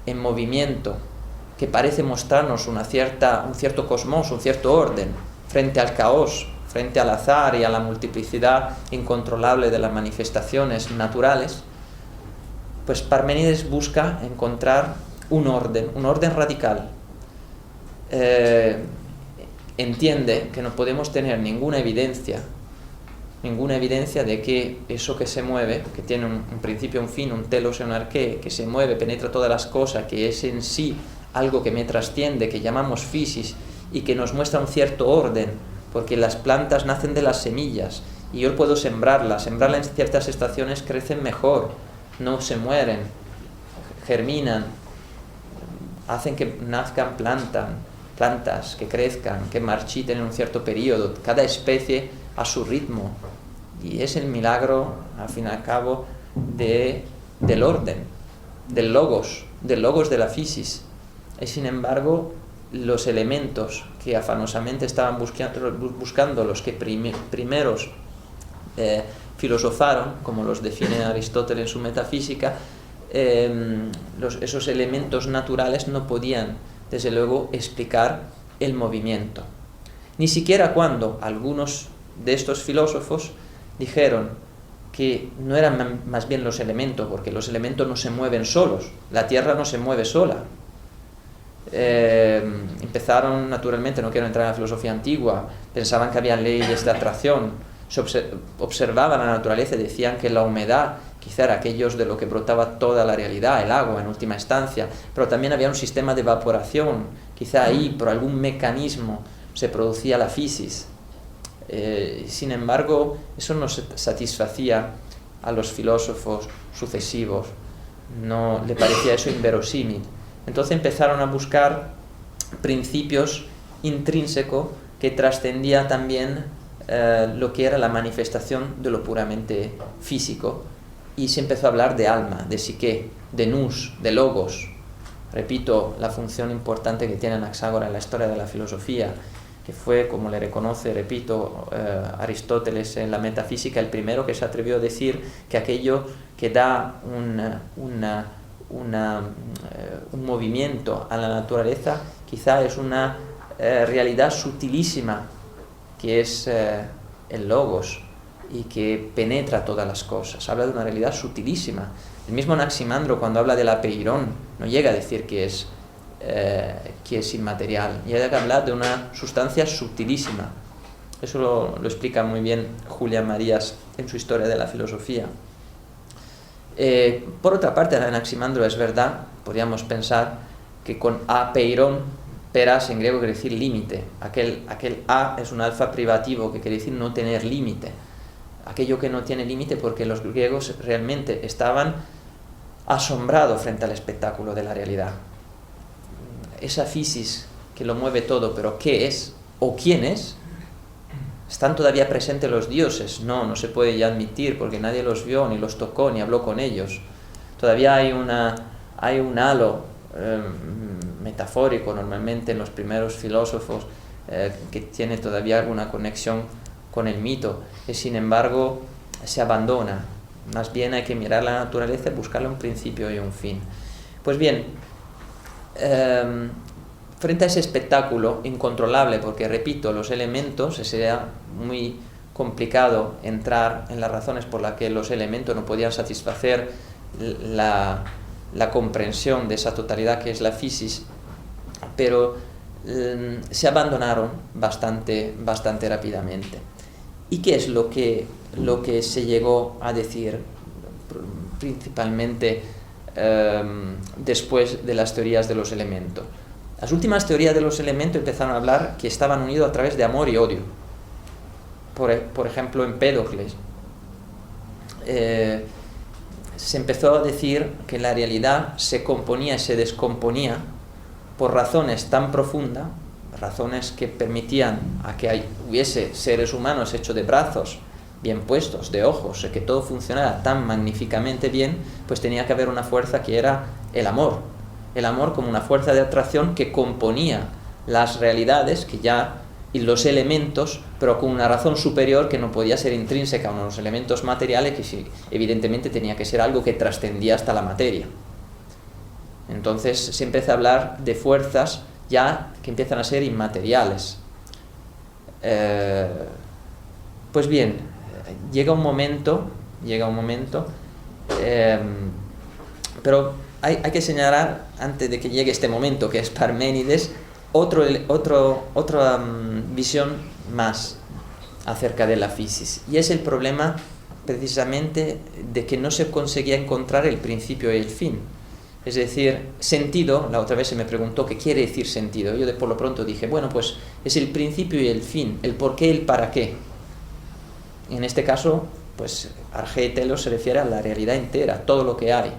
en movimiento que parece mostrarnos un cierto cosmos, un cierto orden, frente al caos, frente al azar y a la multiplicidad incontrolable de las manifestaciones naturales, pues Parménides busca encontrar un orden radical. Entiende que no podemos tener ninguna evidencia de que eso que se mueve, que tiene un principio, un fin, un telos y un arqué, que se mueve, penetra todas las cosas, que es en sí algo que me trasciende, que llamamos fisis, y que nos muestra un cierto orden, porque las plantas nacen de las semillas, y yo puedo sembrarlas en ciertas estaciones crecen mejor, no se mueren, germinan, hacen que nazcan plantas, que crezcan, que marchiten en un cierto periodo, cada especie a su ritmo, y es el milagro, al fin y al cabo, del orden, del logos de la fisis. Y sin embargo, los elementos que afanosamente estaban buscando los que primeros filosofaron, como los define Aristóteles en su Metafísica, esos elementos naturales no podían, desde luego, explicar el movimiento. Ni siquiera cuando algunos de estos filósofos dijeron que no eran más bien los elementos, porque los elementos no se mueven solos, la Tierra no se mueve sola. Empezaron, naturalmente, no quiero entrar en la filosofía antigua, pensaban que había leyes de atracción, observaban la naturaleza y decían que la humedad quizá era aquello de lo que brotaba toda la realidad, el agua en última instancia, pero también había un sistema de evaporación, quizá ahí por algún mecanismo se producía la fisis. Sin embargo, eso no satisfacía a los filósofos sucesivos, no le parecía eso inverosímil. Entonces empezaron a buscar principios intrínsecos que trascendía también lo que era la manifestación de lo puramente físico, y se empezó a hablar de alma, de psique, de nous, de logos. Repito, la función importante que tiene Anaxágoras en la historia de la filosofía, que fue, como le reconoce, repito, Aristóteles en la Metafísica, el primero que se atrevió a decir que aquello que da un movimiento a la naturaleza quizá es una realidad sutilísima, que es el logos, y que penetra todas las cosas. Habla de una realidad sutilísima. El mismo Anaximandro, cuando habla del apeirón, no llega a decir que es inmaterial, llega a hablar de una sustancia sutilísima. Eso lo explica muy bien Julián Marías en su Historia de la Filosofía. Por otra parte, Anaximandro, es verdad, podríamos pensar que con apeirón, peras en griego quiere decir límite, aquel a es un alfa privativo que quiere decir no tener límite, aquello que no tiene límite, porque los griegos realmente estaban asombrados frente al espectáculo de la realidad. Esa fisis que lo mueve todo, pero ¿qué es? ¿O quién es? ¿Están todavía presentes los dioses? No se puede ya admitir, porque nadie los vio, ni los tocó, ni habló con ellos. Todavía hay un halo metafórico, normalmente en los primeros filósofos, que tiene todavía alguna conexión con el mito, que sin embargo se abandona. Más bien hay que mirar la naturaleza y buscarle un principio y un fin. Pues bien, frente a ese espectáculo incontrolable, porque repito, los elementos, sería muy complicado entrar en las razones por las que los elementos no podían satisfacer la comprensión de esa totalidad que es la fisis, pero se abandonaron bastante rápidamente. ¿Y qué es lo que se llegó a decir principalmente después de las teorías de los elementos? Las últimas teorías de los elementos empezaron a hablar que estaban unidos a través de amor y odio. Por ejemplo, Empédocles se empezó a decir que la realidad se componía y se descomponía por razones tan profundas, razones que permitían a que hubiese seres humanos hechos de brazos bien puestos, de ojos, que todo funcionara tan magníficamente bien, pues tenía que haber una fuerza que era el amor como una fuerza de atracción que componía las realidades y los elementos, pero con una razón superior que no podía ser intrínseca a los elementos materiales, que evidentemente tenía que ser algo que trascendía hasta la materia. Entonces se empieza a hablar de fuerzas ya que empiezan a ser inmateriales. Pues bien, llega un momento, pero hay que señalar, antes de que llegue este momento, que es Parménides, otra visión más acerca de la fisis, y es el problema precisamente de que no se conseguía encontrar el principio y el fin. Es decir, sentido, la otra vez se me preguntó qué quiere decir sentido. Yo por lo pronto dije, bueno, pues es el principio y el fin, el por qué y el para qué. En este caso, pues arge y telos se refiere a la realidad entera, todo lo que hay.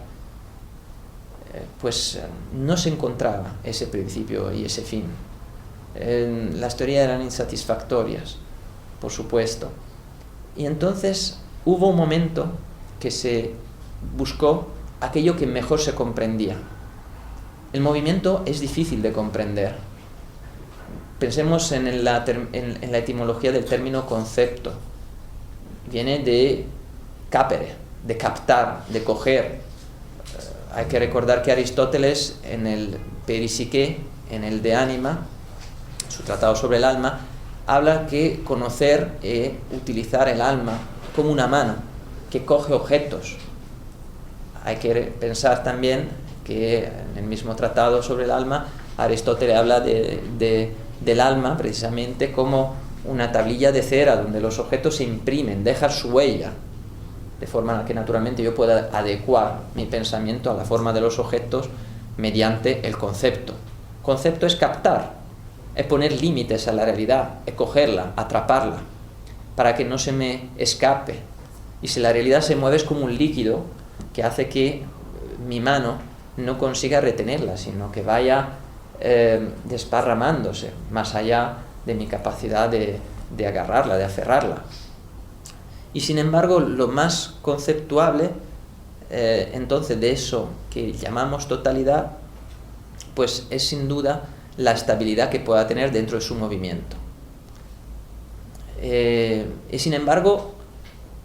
Pues no se encontraba ese principio y ese fin. Las teorías eran insatisfactorias, por supuesto. Y entonces hubo un momento que se buscó aquello que mejor se comprendía. El movimiento es difícil de comprender. Pensemos en la etimología del término concepto. viene de capere, de captar, de coger. Hay que recordar que Aristóteles en el Peripsique, en el De Anima, su tratado sobre el alma, habla que conocer es utilizar el alma como una mano que coge objetos. Hay que pensar también que en el mismo tratado sobre el alma Aristóteles habla del alma precisamente como una tablilla de cera donde los objetos se imprimen, dejan su huella, de forma que naturalmente yo pueda adecuar mi pensamiento a la forma de los objetos mediante el concepto. Concepto es captar, es poner límites a la realidad, es cogerla, atraparla, para que no se me escape. Y si la realidad se mueve es como un líquido que hace que mi mano no consiga retenerla, sino que vaya desparramándose más allá de mi capacidad de agarrarla, de aferrarla. Y sin embargo, lo más conceptuable, entonces, de eso que llamamos totalidad, pues es sin duda la estabilidad que pueda tener dentro de su movimiento. Y sin embargo,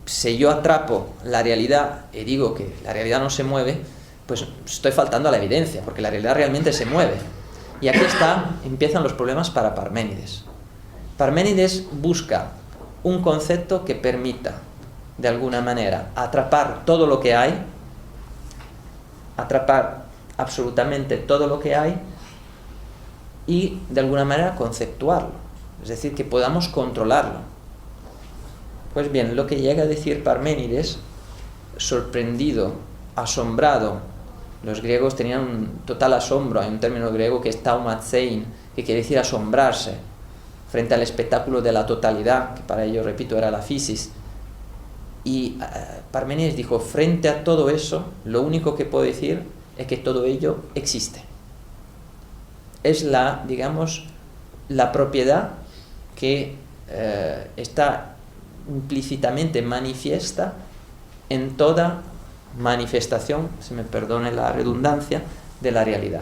si yo atrapo la realidad y digo que la realidad no se mueve, pues estoy faltando a la evidencia, porque la realidad realmente se mueve. Y aquí empiezan los problemas para Parménides. Parménides busca un concepto que permita, de alguna manera, atrapar todo lo que hay, atrapar absolutamente todo lo que hay y, de alguna manera, conceptuarlo. Es decir, que podamos controlarlo. Pues bien, lo que llega a decir Parménides, sorprendido, asombrado. Los griegos tenían un total asombro. Hay un término griego que es taumatzein, que quiere decir asombrarse frente al espectáculo de la totalidad, que para ello, repito, era la physis. Y Parménides dijo, frente a todo eso, lo único que puedo decir es que todo ello existe. Es digamos, la propiedad que está implícitamente manifiesta en toda manifestación, se me perdone la redundancia, de la realidad.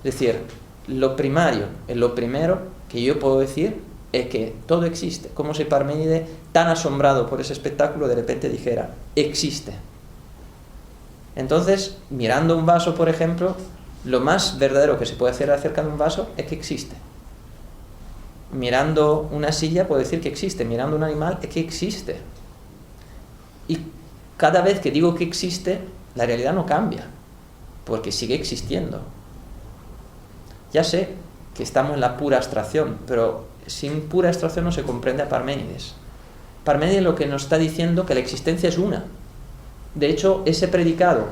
Es decir, lo primario, lo primero que yo puedo decir es que todo existe, como si Parménides, tan asombrado por ese espectáculo, de repente dijera, existe. Entonces, mirando un vaso, por ejemplo, lo más verdadero que se puede hacer acerca de un vaso es que existe. Mirando una silla puedo decir que existe, mirando un animal es que existe. Y cada vez que digo que existe, la realidad no cambia, porque sigue existiendo. Ya sé que estamos en la pura abstracción, pero sin pura abstracción no se comprende a Parménides. Parménides lo que nos está diciendo que la existencia es una. De hecho, ese predicado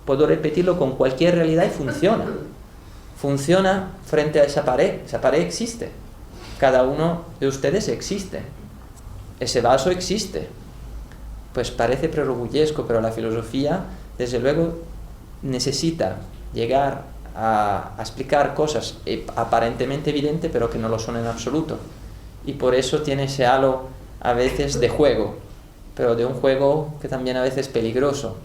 puedo repetirlo con cualquier realidad y funciona. Funciona frente a esa pared existe. Cada uno de ustedes existe. Ese vaso existe. Pues parece prerrobullesco, pero la filosofía, desde luego, necesita llegar a explicar cosas aparentemente evidentes, pero que no lo son en absoluto. Y por eso tiene ese halo a veces de juego, pero de un juego que también a veces es peligroso,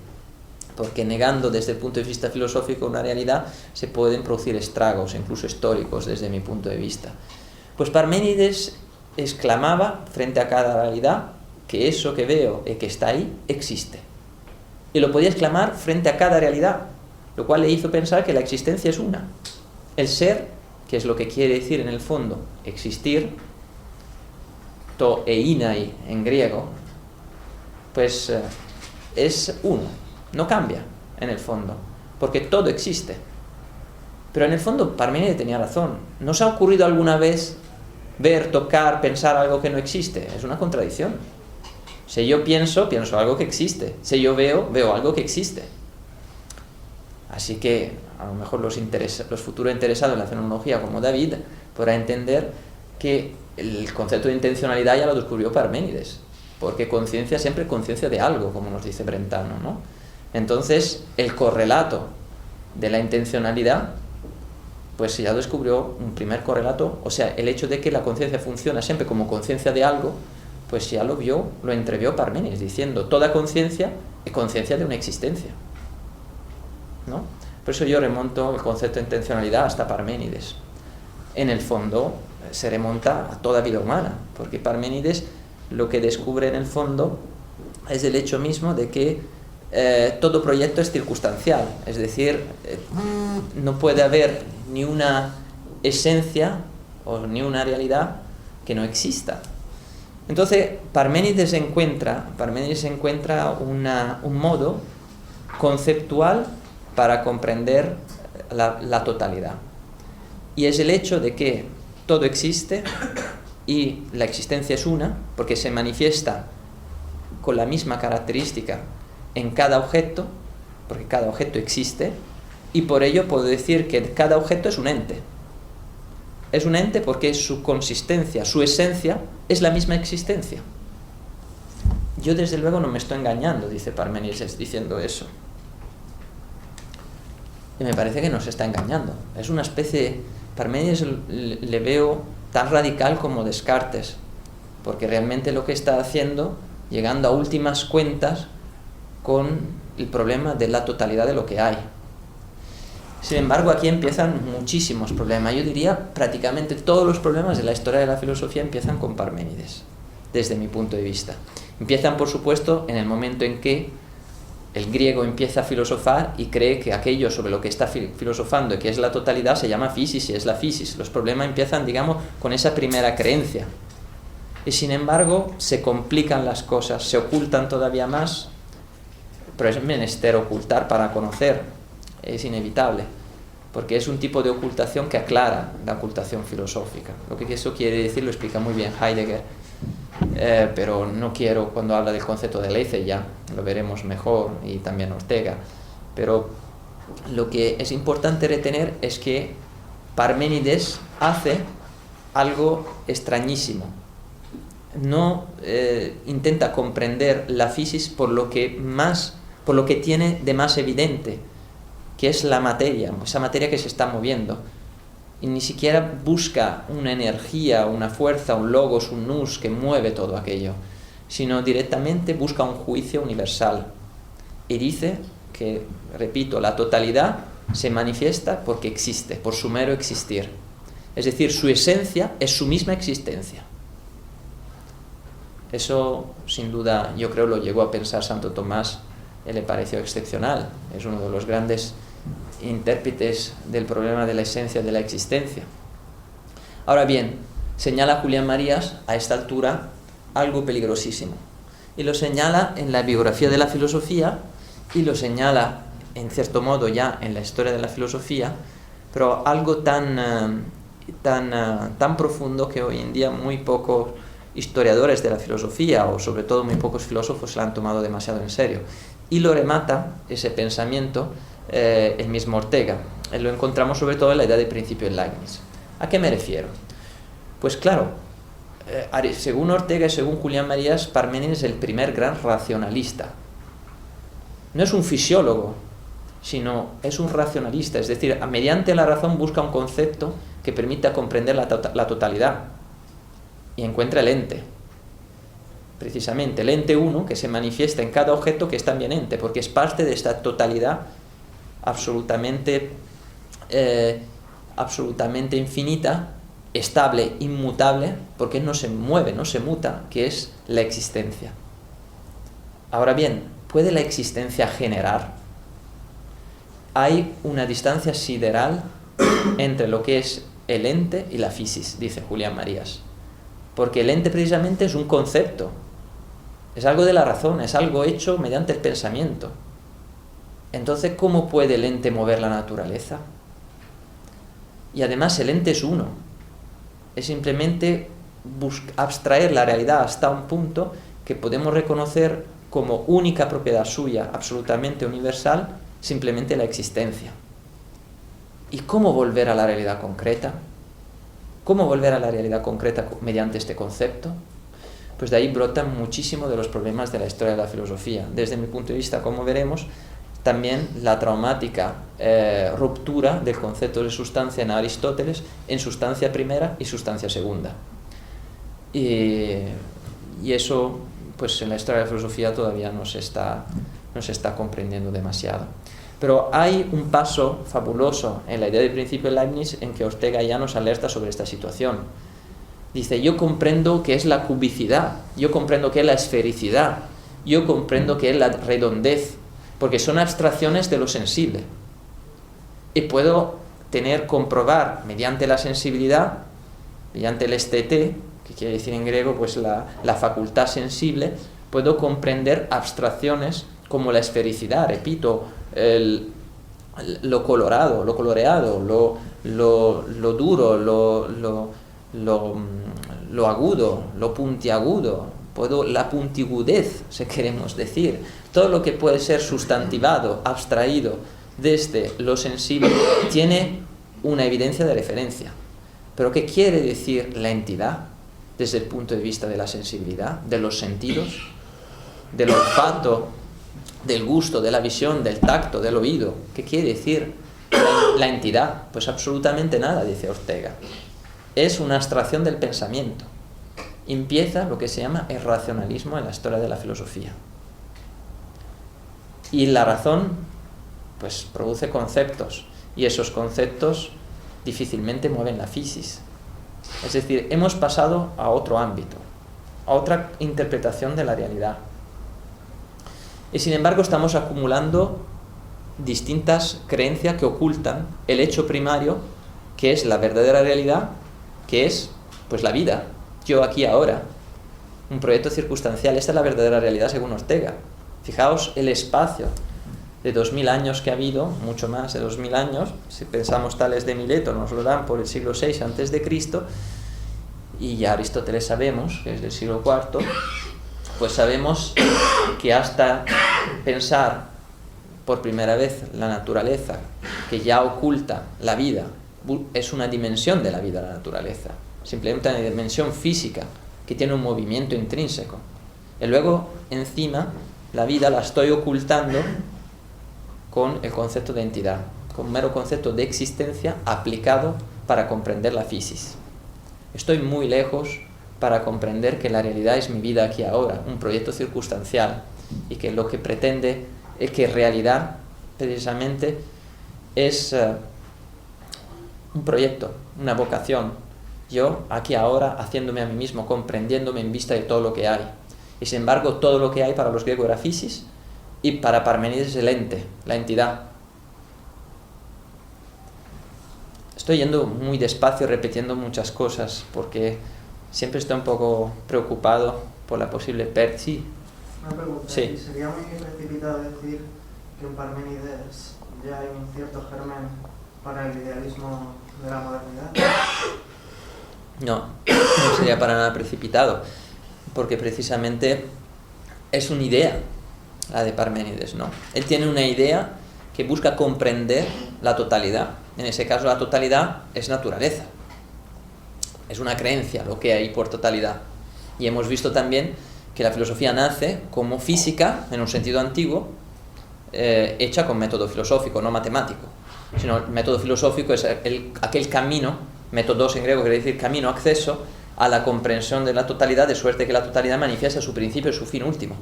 porque negando desde el punto de vista filosófico una realidad se pueden producir estragos, incluso históricos desde mi punto de vista. Pues Parménides exclamaba frente a cada realidad que eso que veo y que está ahí existe. Y lo podía exclamar frente a cada realidad, lo cual le hizo pensar que la existencia es una. El ser, que es lo que quiere decir en el fondo existir, to einai en griego, pues es uno, no cambia en el fondo, porque todo existe. Pero en el fondo Parménides tenía razón. ¿No os ha ocurrido alguna vez ver, tocar, pensar algo que no existe? Es una contradicción. Si yo pienso algo que existe. Si yo veo algo que existe. Así que a lo mejor los futuros interesados en la fenomenología como David podrá entender que el concepto de intencionalidad ya lo descubrió Parménides, porque conciencia siempre es conciencia de algo, como nos dice Brentano, ¿no? Entonces el correlato de la intencionalidad, pues ya descubrió un primer correlato, o sea, el hecho de que la conciencia funciona siempre como conciencia de algo, pues ya lo entrevió Parménides, diciendo toda conciencia es conciencia de una existencia, ¿no? Por eso yo remonto el concepto de intencionalidad hasta Parménides. En el fondo se remonta a toda vida humana, porque Parménides lo que descubre en el fondo es el hecho mismo de que todo proyecto es circunstancial, es decir, no puede haber ni una esencia o ni una realidad que no exista. Entonces, Parménides encuentra un modo conceptual para comprender la totalidad. Y es el hecho de que todo existe y la existencia es una, porque se manifiesta con la misma característica en cada objeto, porque cada objeto existe, y por ello puedo decir que cada objeto es un ente. Es un ente porque su consistencia, su esencia, es la misma existencia. Yo desde luego no me estoy engañando, dice Parménides diciendo eso. Y me parece que nos está engañando. Es una especie... Parménides le veo tan radical como Descartes, porque realmente lo que está haciendo, llegando a últimas cuentas con el problema de la totalidad de lo que hay. Sin embargo, aquí empiezan muchísimos problemas. Yo diría prácticamente todos los problemas de la historia de la filosofía empiezan con Parménides, desde mi punto de vista. Empiezan, por supuesto, en el momento en que el griego empieza a filosofar y cree que aquello sobre lo que está filosofando y que es la totalidad se llama physis y es la physis. Los problemas empiezan, digamos, con esa primera creencia. Y sin embargo, se complican las cosas, se ocultan todavía más, pero es menester ocultar para conocer, es inevitable, porque es un tipo de ocultación que aclara la ocultación filosófica. Lo que eso quiere decir lo explica muy bien Heidegger, pero no quiero, cuando habla del concepto de Leyce, ya lo veremos mejor, y también Ortega, pero lo que es importante retener es que Parménides hace algo extrañísimo. No intenta comprender la physis por lo que tiene de más evidente, que es la materia, esa materia que se está moviendo. Y ni siquiera busca una energía, una fuerza, un logos, un nous que mueve todo aquello, sino directamente busca un juicio universal. Y dice que, repito, la totalidad se manifiesta porque existe, por su mero existir. Es decir, su esencia es su misma existencia. Eso, sin duda, yo creo lo llegó a pensar Santo Tomás y le pareció excepcional. Es uno de los grandes intérpretes del problema de la esencia de la existencia. Ahora bien, señala Julián Marías a esta altura algo peligrosísimo, y lo señala en la biografía de la filosofía, y lo señala en cierto modo ya en la historia de la filosofía, pero algo tan profundo que hoy en día muy pocos historiadores de la filosofía, o sobre todo muy pocos filósofos, la han tomado demasiado en serio, y lo remata ese pensamiento el mismo Ortega. Lo encontramos sobre todo en la idea de principio en Leibniz. ¿A qué me refiero? Pues claro, según Ortega y según Julián Marías, Parménides es el primer gran racionalista. No es un fisiólogo, sino es un racionalista, es decir, mediante la razón busca un concepto que permita comprender la totalidad, y encuentra el ente. Precisamente el ente uno que se manifiesta en cada objeto, que es también ente, porque es parte de esta totalidad absolutamente infinita, estable, inmutable, porque no se mueve, no se muta, que es la existencia. Ahora bien, ¿puede la existencia generar? Hay una distancia sideral entre lo que es el ente y la physis, dice Julián Marías, porque el ente precisamente es un concepto, es algo de la razón, es algo hecho mediante el pensamiento. Entonces, ¿cómo puede el ente mover la naturaleza? Y además el ente es uno. Es simplemente abstraer la realidad hasta un punto que podemos reconocer como única propiedad suya, absolutamente universal, simplemente la existencia. ¿Y cómo volver a la realidad concreta? ¿Cómo volver a la realidad concreta mediante este concepto? Pues de ahí brotan muchísimo de los problemas de la historia de la filosofía. Desde mi punto de vista, como veremos, también la traumática ruptura del concepto de sustancia en Aristóteles en sustancia primera y sustancia segunda. Y eso, pues en la historia de la filosofía todavía no se está comprendiendo demasiado. Pero hay un paso fabuloso en la idea de principio de Leibniz en que Ortega ya nos alerta sobre esta situación. Dice, yo comprendo qué es la cubicidad, yo comprendo qué es la esfericidad, yo comprendo qué es la redondez, porque son abstracciones de lo sensible. Y puedo comprobar mediante la sensibilidad, mediante el estete, que quiere decir en griego pues la facultad sensible, puedo comprender abstracciones como la esfericidad, repito, lo colorado, lo coloreado, lo duro, lo agudo, lo puntiagudo, la puntigudez, si queremos decir, todo lo que puede ser sustantivado, abstraído desde lo sensible, tiene una evidencia de referencia. Pero ¿qué quiere decir la entidad desde el punto de vista de la sensibilidad, de los sentidos, del olfato, del gusto, de la visión, del tacto, del oído? ¿Qué quiere decir la entidad? Pues absolutamente nada, dice Ortega. Es una abstracción del pensamiento. Empieza lo que se llama el racionalismo en la historia de la filosofía. Y la razón, pues, produce conceptos, y esos conceptos difícilmente mueven la physis. Es decir, hemos pasado a otro ámbito, a otra interpretación de la realidad. Y sin embargo estamos acumulando distintas creencias que ocultan el hecho primario, que es la verdadera realidad, que es pues la vida, yo aquí ahora, un proyecto circunstancial. Esta es la verdadera realidad según Ortega. Fijaos el espacio de 2000 años que ha habido, mucho más de 2000 años, si pensamos Tales de Mileto nos lo dan por el siglo VI a.C., y ya Aristóteles sabemos que es del siglo IV, pues sabemos que hasta pensar por primera vez la naturaleza, que ya oculta la vida, es una dimensión de la vida la naturaleza, simplemente una dimensión física que tiene un movimiento intrínseco. Y luego, encima, la vida la estoy ocultando con el concepto de entidad, con un mero concepto de existencia aplicado para comprender la physis. Estoy muy lejos para comprender que la realidad es mi vida aquí ahora, un proyecto circunstancial, y que lo que pretende es que realidad, precisamente, es un proyecto, una vocación. Yo, aquí ahora, haciéndome a mí mismo, comprendiéndome en vista de todo lo que hay. Y sin embargo, todo lo que hay para los griegos era physis, y para Parménides el ente, la entidad. Estoy yendo muy despacio, repitiendo muchas cosas, porque siempre estoy un poco preocupado por la posible sí. Una pregunta. Sí. ¿Sería muy precipitado decir que en Parménides ya hay un cierto germen para el idealismo de la modernidad? No sería para nada precipitado, porque precisamente es una idea, la de Parménides, ¿no? Él tiene una idea que busca comprender la totalidad. En ese caso, la totalidad es naturaleza. Es una creencia lo que hay por totalidad. Y hemos visto también que la filosofía nace como física, en un sentido antiguo, hecha con método filosófico, no matemático. Sino el método filosófico es aquel camino, métodos en griego quiere decir camino, acceso a la comprensión de la totalidad, de suerte que la totalidad manifiesta su principio y su fin último.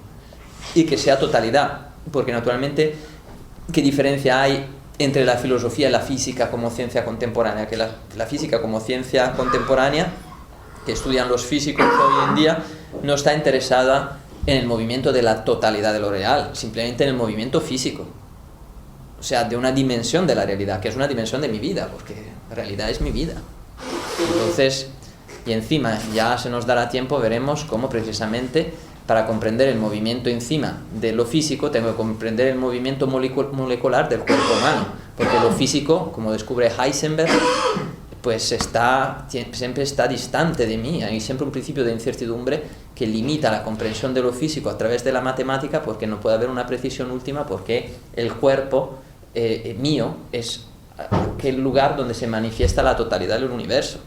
Y que sea totalidad, porque naturalmente, ¿qué diferencia hay entre la filosofía y la física como ciencia contemporánea? Que la física como ciencia contemporánea, que estudian los físicos hoy en día, no está interesada en el movimiento de la totalidad de lo real, simplemente en el movimiento físico. O sea, de una dimensión de la realidad, que es una dimensión de mi vida, porque la realidad es mi vida. Entonces, y encima, ya se nos dará tiempo, veremos cómo precisamente para comprender el movimiento encima de lo físico, tengo que comprender el movimiento molecular del cuerpo humano, porque lo físico, como descubre Heisenberg, pues siempre está distante de mí. Hay siempre un principio de incertidumbre que limita la comprensión de lo físico a través de la matemática, porque no puede haber una precisión última, porque el cuerpo mío es aquel lugar donde se manifiesta la totalidad del universo.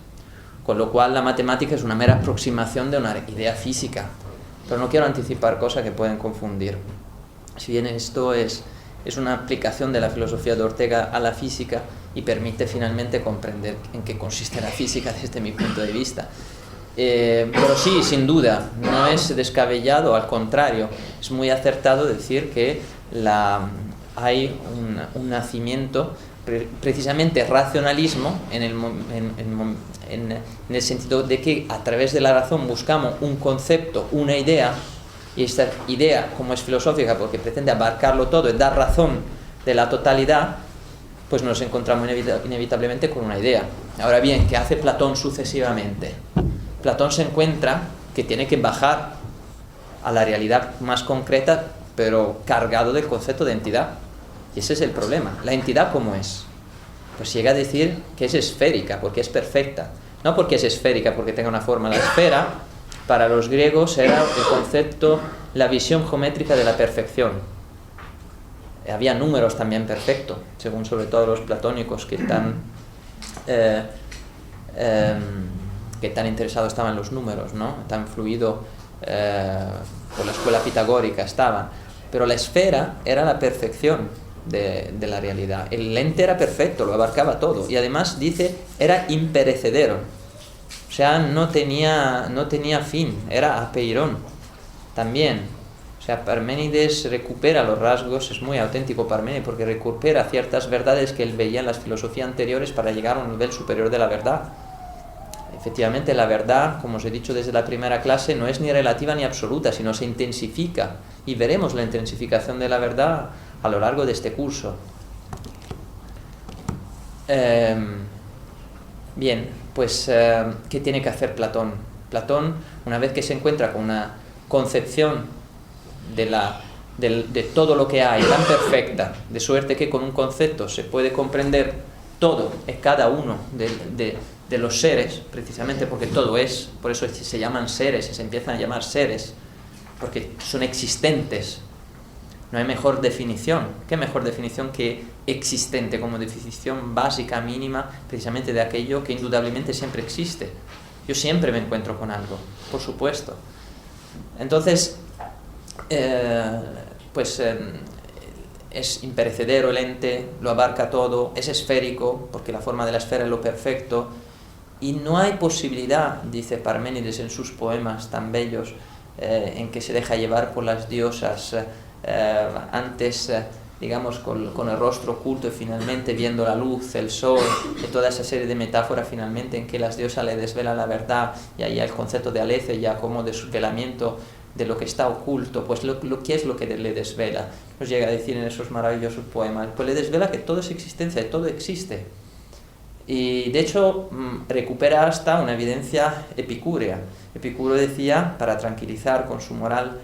Con lo cual la matemática es una mera aproximación de una idea física. Pero no quiero anticipar cosas que pueden confundir. Si bien esto es una aplicación de la filosofía de Ortega a la física y permite finalmente comprender en qué consiste la física desde mi punto de vista. Pero sí, sin duda, no es descabellado, al contrario, es muy acertado decir que hay un nacimiento precisamente racionalismo en el sentido de que a través de la razón buscamos un concepto, una idea, y esta idea, como es filosófica porque pretende abarcarlo todo y dar razón de la totalidad, pues nos encontramos inevitablemente con una idea. Ahora bien, ¿qué hace Platón sucesivamente? Platón se encuentra que tiene que bajar a la realidad más concreta, pero cargado del concepto de entidad. Y ese es el problema. ¿La entidad cómo es? Pues llega a decir que es esférica, porque es perfecta. No porque es esférica, porque tenga una forma. La esfera, para los griegos, era el concepto, la visión geométrica de la perfección. Había números también perfectos, según sobre todo los platónicos que tan interesados estaban en los números, ¿no? Tan fluido por la escuela pitagórica estaban. Pero la esfera era la perfección de la realidad. El ente era perfecto, lo abarcaba todo. Y además, dice, era imperecedero. O sea, no tenía fin, era apeirón también. O sea, Parménides recupera los rasgos, es muy auténtico Parménides, porque recupera ciertas verdades que él veía en las filosofías anteriores para llegar a un nivel superior de la verdad. Efectivamente, la verdad, como os he dicho desde la primera clase, no es ni relativa ni absoluta, sino se intensifica. Y veremos la intensificación de la verdad a lo largo de este curso. Bien, pues, ¿qué tiene que hacer Platón? Platón, una vez que se encuentra con una concepción de todo lo que hay tan perfecta, de suerte que con un concepto se puede comprender todo en cada uno de los seres, precisamente porque todo es, por eso se llaman seres, se empiezan a llamar seres, porque son existentes. No hay mejor definición. ¿Qué mejor definición que existente como definición básica, mínima, precisamente de aquello que indudablemente siempre existe? Yo siempre me encuentro con algo, por supuesto. Entonces, es imperecedero el ente, lo abarca todo, es esférico, porque la forma de la esfera es lo perfecto, y no hay posibilidad, dice Parménides en sus poemas tan bellos, en que se deja llevar por las diosas, antes, digamos, con el rostro oculto y finalmente viendo la luz, el sol, y toda esa serie de metáforas finalmente en que las diosas le desvelan la verdad, y ahí el concepto de alece ya como de desvelamiento de lo que está oculto. Pues ¿qué es lo que le desvela? Nos llega a decir en esos maravillosos poemas, pues le desvela que todo es existencia, que todo existe. Y de hecho recupera hasta una evidencia epicúrea. Epicuro decía, para tranquilizar con su moral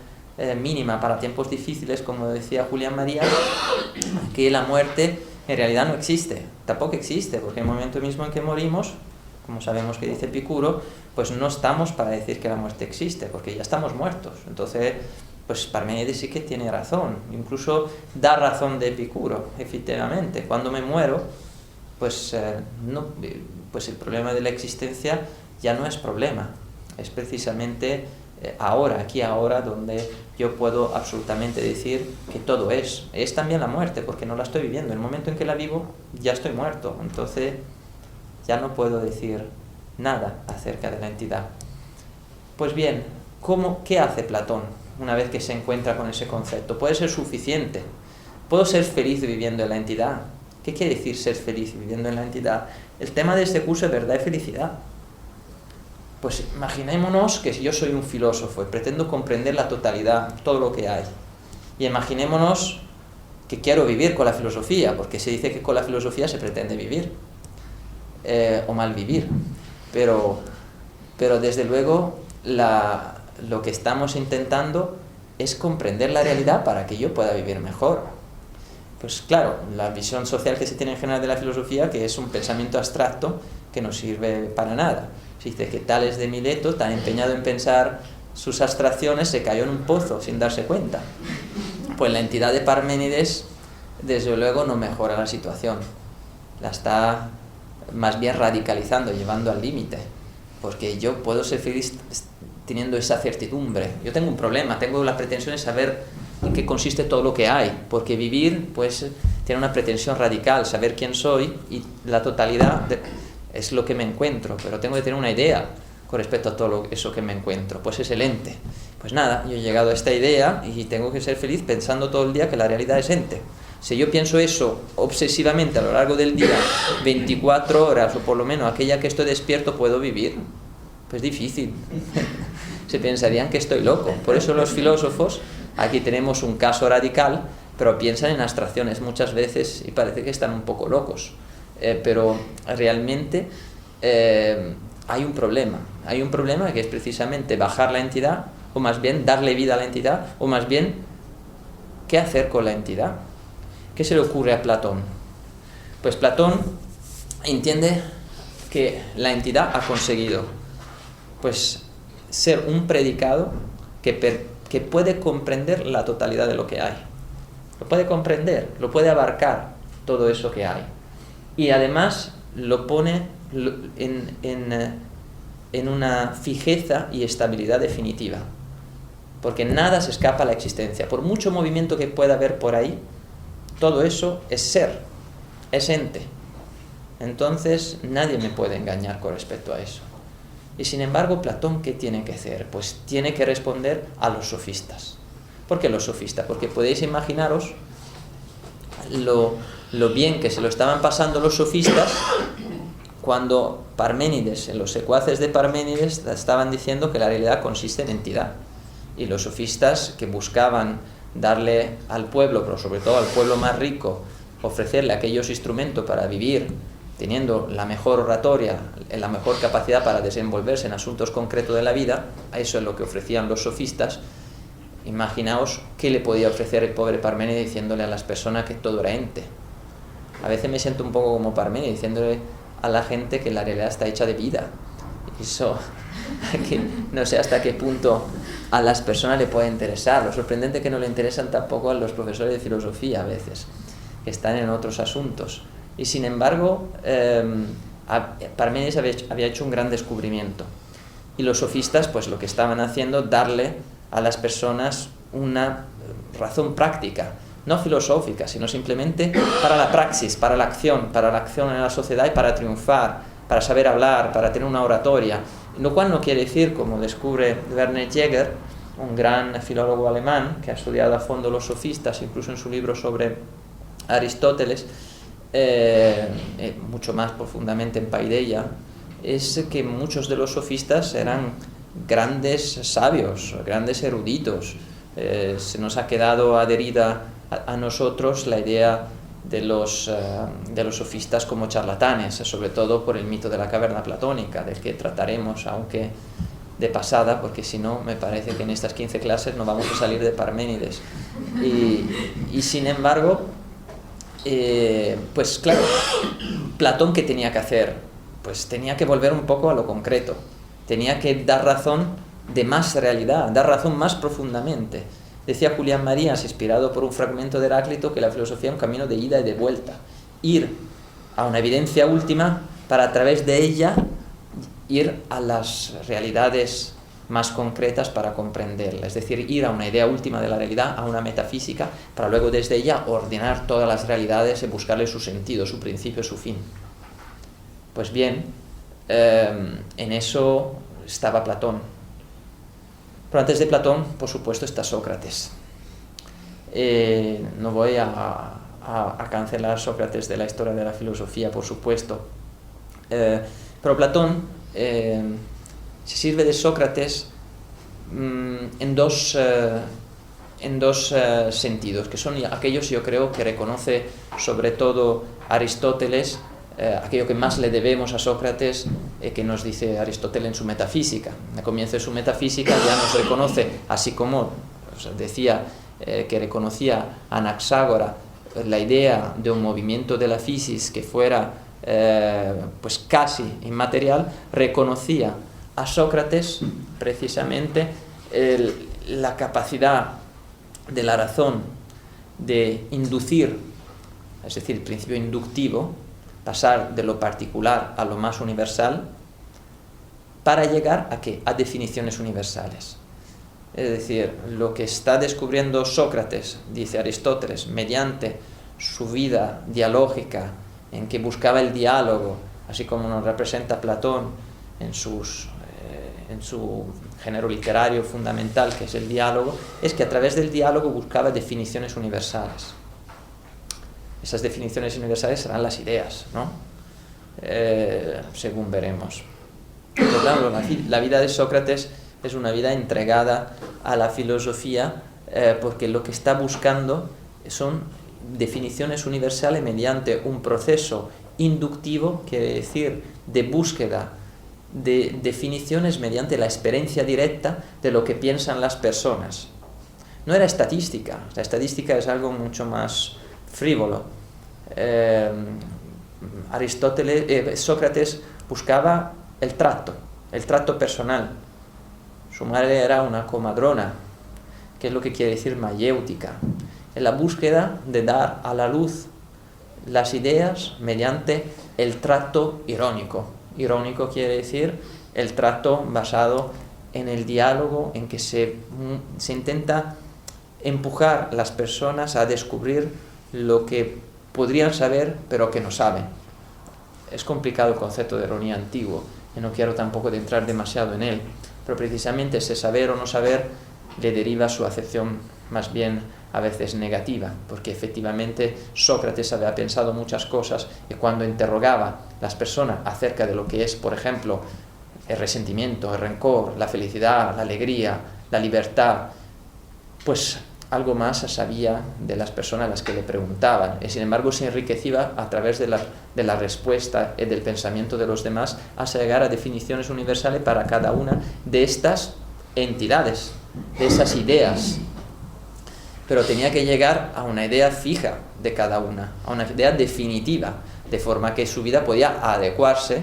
mínima para tiempos difíciles, como decía Julián María, que la muerte en realidad no existe, tampoco existe, porque en el momento mismo en que morimos, como sabemos que dice Epicuro, pues no estamos para decir que la muerte existe, porque ya estamos muertos. Entonces, pues Parménides sí que tiene razón, incluso da razón de Epicuro, efectivamente. Cuando me muero, pues el problema de la existencia ya no es problema, es precisamente ahora, aquí ahora, donde yo puedo absolutamente decir que todo es también la muerte, porque no la estoy viviendo. En el momento en que la vivo, ya estoy muerto, entonces ya no puedo decir nada acerca de la entidad. Pues bien, ¿qué hace Platón una vez que se encuentra con ese concepto? Puede ser suficiente. ¿Puedo ser feliz viviendo en la entidad? ¿Qué quiere decir ser feliz viviendo en la entidad? El tema de este curso es verdad y felicidad. Pues imaginémonos que si yo soy un filósofo y pretendo comprender la totalidad, todo lo que hay, y imaginémonos que quiero vivir con la filosofía, porque se dice que con la filosofía se pretende vivir, o mal vivir, pero desde luego lo que estamos intentando es comprender la realidad para que yo pueda vivir mejor. Pues claro, la visión social que se tiene en general de la filosofía, que es un pensamiento abstracto que no sirve para nada. Se dice que Tales de Mileto, tan empeñado en pensar sus abstracciones, se cayó en un pozo sin darse cuenta. Pues la entidad de Parménides, desde luego, no mejora la situación. La está más bien radicalizando, llevando al límite. Porque yo puedo ser feliz teniendo esa certidumbre. Yo tengo un problema, tengo la pretensión de saber en qué consiste todo lo que hay. Porque vivir, pues, tiene una pretensión radical, saber quién soy, y la totalidad es lo que me encuentro, pero tengo que tener una idea con respecto a todo eso que me encuentro. Pues es el ente. Pues nada, yo he llegado a esta idea y tengo que ser feliz pensando todo el día que la realidad es ente. Si yo pienso eso obsesivamente a lo largo del día, 24 horas o por lo menos aquella que estoy despierto, ¿puedo vivir? Pues difícil. Se pensarían que estoy loco. Por eso los filósofos, aquí tenemos un caso radical, pero piensan en abstracciones muchas veces y parece que están un poco locos. Pero realmente hay un problema. Hay un problema que es precisamente bajar la entidad, o más bien darle vida a la entidad, o más bien, ¿qué hacer con la entidad? ¿Qué se le ocurre a Platón? Pues Platón entiende que la entidad ha conseguido pues ser un predicado que puede comprender la totalidad de lo que hay. Lo puede comprender, lo puede abarcar todo eso que hay. Y además lo pone en una fijeza y estabilidad definitiva. Porque nada se escapa a la existencia. Por mucho movimiento que pueda haber por ahí, todo eso es ser, es ente. Entonces nadie me puede engañar con respecto a eso. Y sin embargo, Platón, ¿qué tiene que hacer? Pues tiene que responder a los sofistas. ¿Por qué los sofistas? Porque podéis imaginaros lo bien que se lo estaban pasando los sofistas cuando Parménides, en los secuaces de Parménides, estaban diciendo que la realidad consiste en entidad. Y los sofistas que buscaban darle al pueblo, pero sobre todo al pueblo más rico, ofrecerle aquellos instrumentos para vivir, teniendo la mejor oratoria, la mejor capacidad para desenvolverse en asuntos concretos de la vida, eso es lo que ofrecían los sofistas. Imaginaos qué le podía ofrecer el pobre Parménides diciéndole a las personas que todo era ente. A veces me siento un poco como Parménides, diciéndole a la gente que la realidad está hecha de vida. Eso, que no sé hasta qué punto a las personas le puede interesar. Lo sorprendente es que no le interesan tampoco a los profesores de filosofía a veces, que están en otros asuntos. Y sin embargo, Parménides había hecho un gran descubrimiento. Y los sofistas, pues lo que estaban haciendo, darle a las personas una razón práctica, no filosófica, sino simplemente para la praxis, para la acción en la sociedad y para triunfar, para saber hablar, para tener una oratoria. Lo cual no quiere decir, como descubre Werner Jäger, un gran filólogo alemán que ha estudiado a fondo los sofistas, incluso en su libro sobre Aristóteles, mucho más profundamente en Paideia, es que muchos de los sofistas eran grandes sabios, grandes eruditos. Se nos ha quedado adherida a nosotros la idea de los sofistas como charlatanes, sobre todo por el mito de la caverna platónica, del que trataremos, aunque de pasada, porque si no, me parece que en estas 15 clases no vamos a salir de Parménides. Y sin embargo, pues claro, Platón, ¿qué tenía que hacer? Pues tenía que volver un poco a lo concreto, tenía que dar razón de más realidad, dar razón más profundamente. Decía Julián Marías, inspirado por un fragmento de Heráclito, que la filosofía es un camino de ida y de vuelta. Ir a una evidencia última para a través de ella ir a las realidades más concretas para comprenderla. Es decir, ir a una idea última de la realidad, a una metafísica, para luego desde ella ordenar todas las realidades y buscarle su sentido, su principio, su fin. Pues bien, en eso estaba Platón. Pero antes de Platón, por supuesto, está Sócrates. No voy a cancelar a Sócrates de la historia de la filosofía, por supuesto. Pero Platón se sirve de Sócrates en dos sentidos, que son aquellos, yo creo, que reconoce sobre todo Aristóteles, aquello que más le debemos a Sócrates, que nos dice Aristóteles en su metafísica. Al comienzo de su metafísica ya nos reconoce, así como decía que reconocía a Anaxágora la idea de un movimiento de la fisis que fuera pues casi inmaterial, reconocía a Sócrates precisamente la capacidad de la razón de inducir, es decir, el principio inductivo, pasar de lo particular a lo más universal, para llegar ¿a qué? A definiciones universales. Es decir, lo que está descubriendo Sócrates, dice Aristóteles, mediante su vida dialógica, en que buscaba el diálogo, así como nos representa Platón en su género literario fundamental, que es el diálogo, es que a través del diálogo buscaba definiciones universales. esas definiciones universales serán las ideas, ¿no? Según veremos. Pero claro, la vida de Sócrates es una vida entregada a la filosofía, porque lo que está buscando son definiciones universales mediante un proceso inductivo, quiere decir de búsqueda de definiciones mediante la experiencia directa de lo que piensan las personas. No era estadística, la estadística es algo mucho más frívolo. Sócrates buscaba el trato personal. Su madre era una comadrona, que es lo que quiere decir mayéutica, en la búsqueda de dar a la luz las ideas mediante el trato irónico. Irónico quiere decir el trato basado en el diálogo, en que se intenta empujar a las personas a descubrir lo que podrían saber pero que no saben. Es complicado el concepto de ironía antiguo y no quiero tampoco de entrar demasiado en él, pero precisamente ese saber o no saber le deriva su acepción más bien a veces negativa, porque efectivamente Sócrates había pensado muchas cosas y cuando interrogaba a las personas acerca de lo que es, por ejemplo, el resentimiento, el rencor, la felicidad, la alegría, la libertad, pues algo más sabía de las personas a las que le preguntaban, y sin embargo se enriquecía a través de la respuesta y del pensamiento de los demás hasta llegar a definiciones universales para cada una de estas entidades, de esas ideas. Pero tenía que llegar a una idea fija de cada una, a una idea definitiva, de forma que su vida podía adecuarse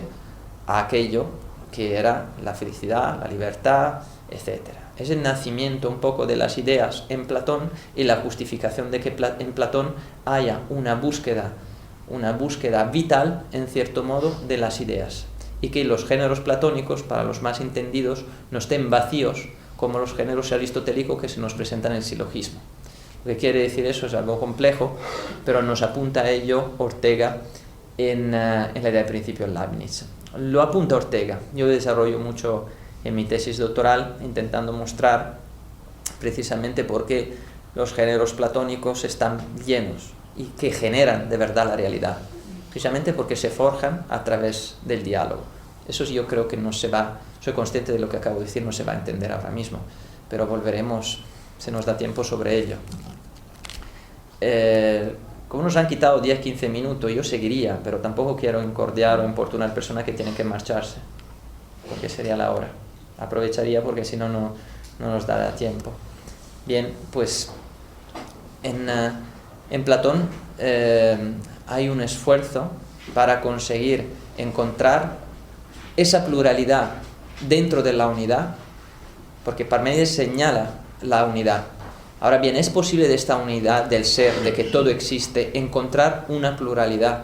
a aquello que era la felicidad, la libertad, etc. Es el nacimiento un poco de las ideas en Platón y la justificación de que en Platón haya una búsqueda vital, en cierto modo, de las ideas, y que los géneros platónicos, para los más entendidos, no estén vacíos como los géneros aristotélicos que se nos presentan en el silogismo. Lo que quiere decir eso es algo complejo, pero nos apunta a ello Ortega en la idea de principio Leibniz. Lo apunta Ortega. Yo desarrollo mucho en mi tesis doctoral intentando mostrar precisamente por qué los géneros platónicos están llenos y que generan de verdad la realidad, precisamente porque se forjan a través del diálogo. Eso sí, yo creo que no se va, soy consciente de lo que acabo de decir, no se va a entender ahora mismo, pero volveremos, se nos da tiempo sobre ello. Como nos han quitado 10-15 minutos, yo seguiría, pero tampoco quiero encordiar o importunar personas que tienen que marcharse, porque sería la hora. Aprovecharía porque si no, no nos dará tiempo. Bien, pues en Platón hay un esfuerzo para conseguir encontrar esa pluralidad dentro de la unidad, porque Parménides señala la unidad. Ahora bien, es posible de esta unidad del ser, de que todo existe, encontrar una pluralidad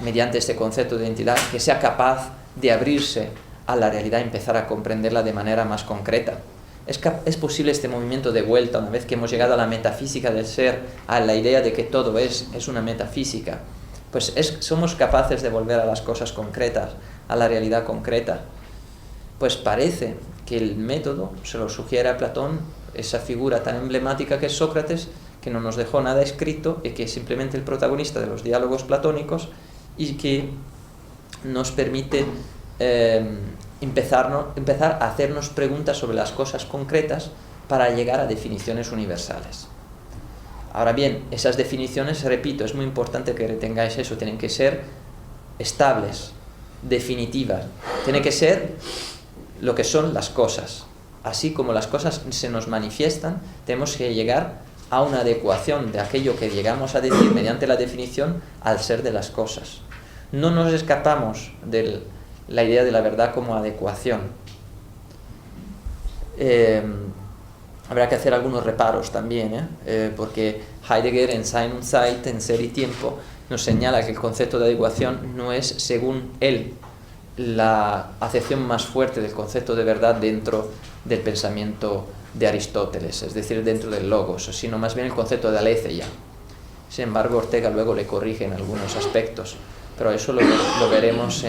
mediante este concepto de identidad que sea capaz de abrirse a la realidad y empezar a comprenderla de manera más concreta. Es posible este movimiento de vuelta, una vez que hemos llegado a la metafísica del ser, a la idea de que todo es una metafísica, pues somos capaces de volver a las cosas concretas, a la realidad concreta. Pues parece que el método se lo sugiere a Platón, esa figura tan emblemática que es Sócrates, que no nos dejó nada escrito y que es simplemente el protagonista de los diálogos platónicos y que nos permite empezar a hacernos preguntas sobre las cosas concretas para llegar a definiciones universales. Ahora bien, esas definiciones, repito, es muy importante que retengáis eso, tienen que ser estables, definitivas, tiene que ser lo que son las cosas. Así como las cosas se nos manifiestan, tenemos que llegar a una adecuación de aquello que llegamos a decir mediante la definición al ser de las cosas. No nos escapamos de la idea de la verdad como adecuación. Habrá que hacer algunos reparos también, porque Heidegger en Sein und Zeit, en Ser y Tiempo, nos señala que el concepto de adecuación no es, según él, la acepción más fuerte del concepto de verdad dentro del pensamiento de Aristóteles, es decir, dentro del logos, sino más bien el concepto de aletheia. Sin embargo, Ortega luego le corrige en algunos aspectos, pero eso lo veremos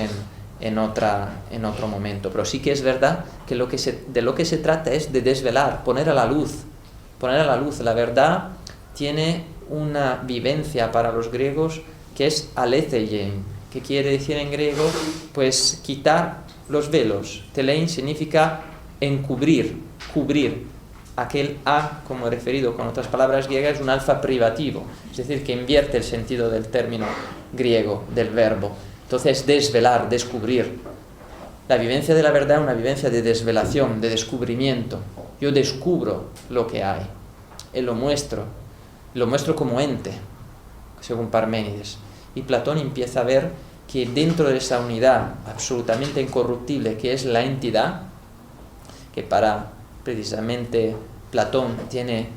en otro momento. Pero sí que es verdad que de lo que se trata es de desvelar, poner a la luz. La verdad tiene una vivencia para los griegos que es aletheiein, que quiere decir en griego, pues quitar los velos. Telein significa encubrir, cubrir. Aquel a, como he referido con otras palabras griegas, es un alfa privativo, es decir, que invierte el sentido del término griego, del verbo. Entonces, desvelar, descubrir. La vivencia de la verdad es una vivencia de desvelación, de descubrimiento. Yo descubro lo que hay, y lo muestro como ente, según Parménides. Y Platón empieza a ver que dentro de esa unidad absolutamente incorruptible que es la entidad, que para precisamente Platón tiene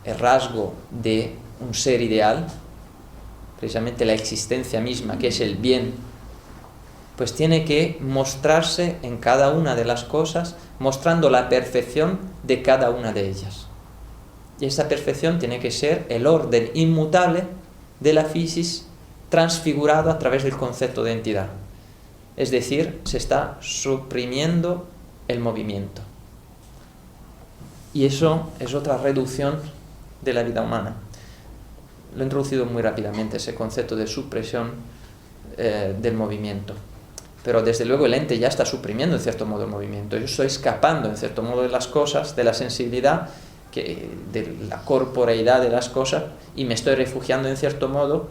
el rasgo de un ser ideal, precisamente la existencia misma, que es el bien, pues tiene que mostrarse en cada una de las cosas, mostrando la perfección de cada una de ellas. Y esa perfección tiene que ser el orden inmutable de la physis transfigurado a través del concepto de entidad. Es decir, se está suprimiendo el movimiento. Y eso es otra reducción de la vida humana. Lo he introducido muy rápidamente, ese concepto de supresión del movimiento. Pero desde luego el ente ya está suprimiendo en cierto modo el movimiento. Yo estoy escapando en cierto modo de las cosas, de la sensibilidad, de la corporeidad de las cosas, y me estoy refugiando en cierto modo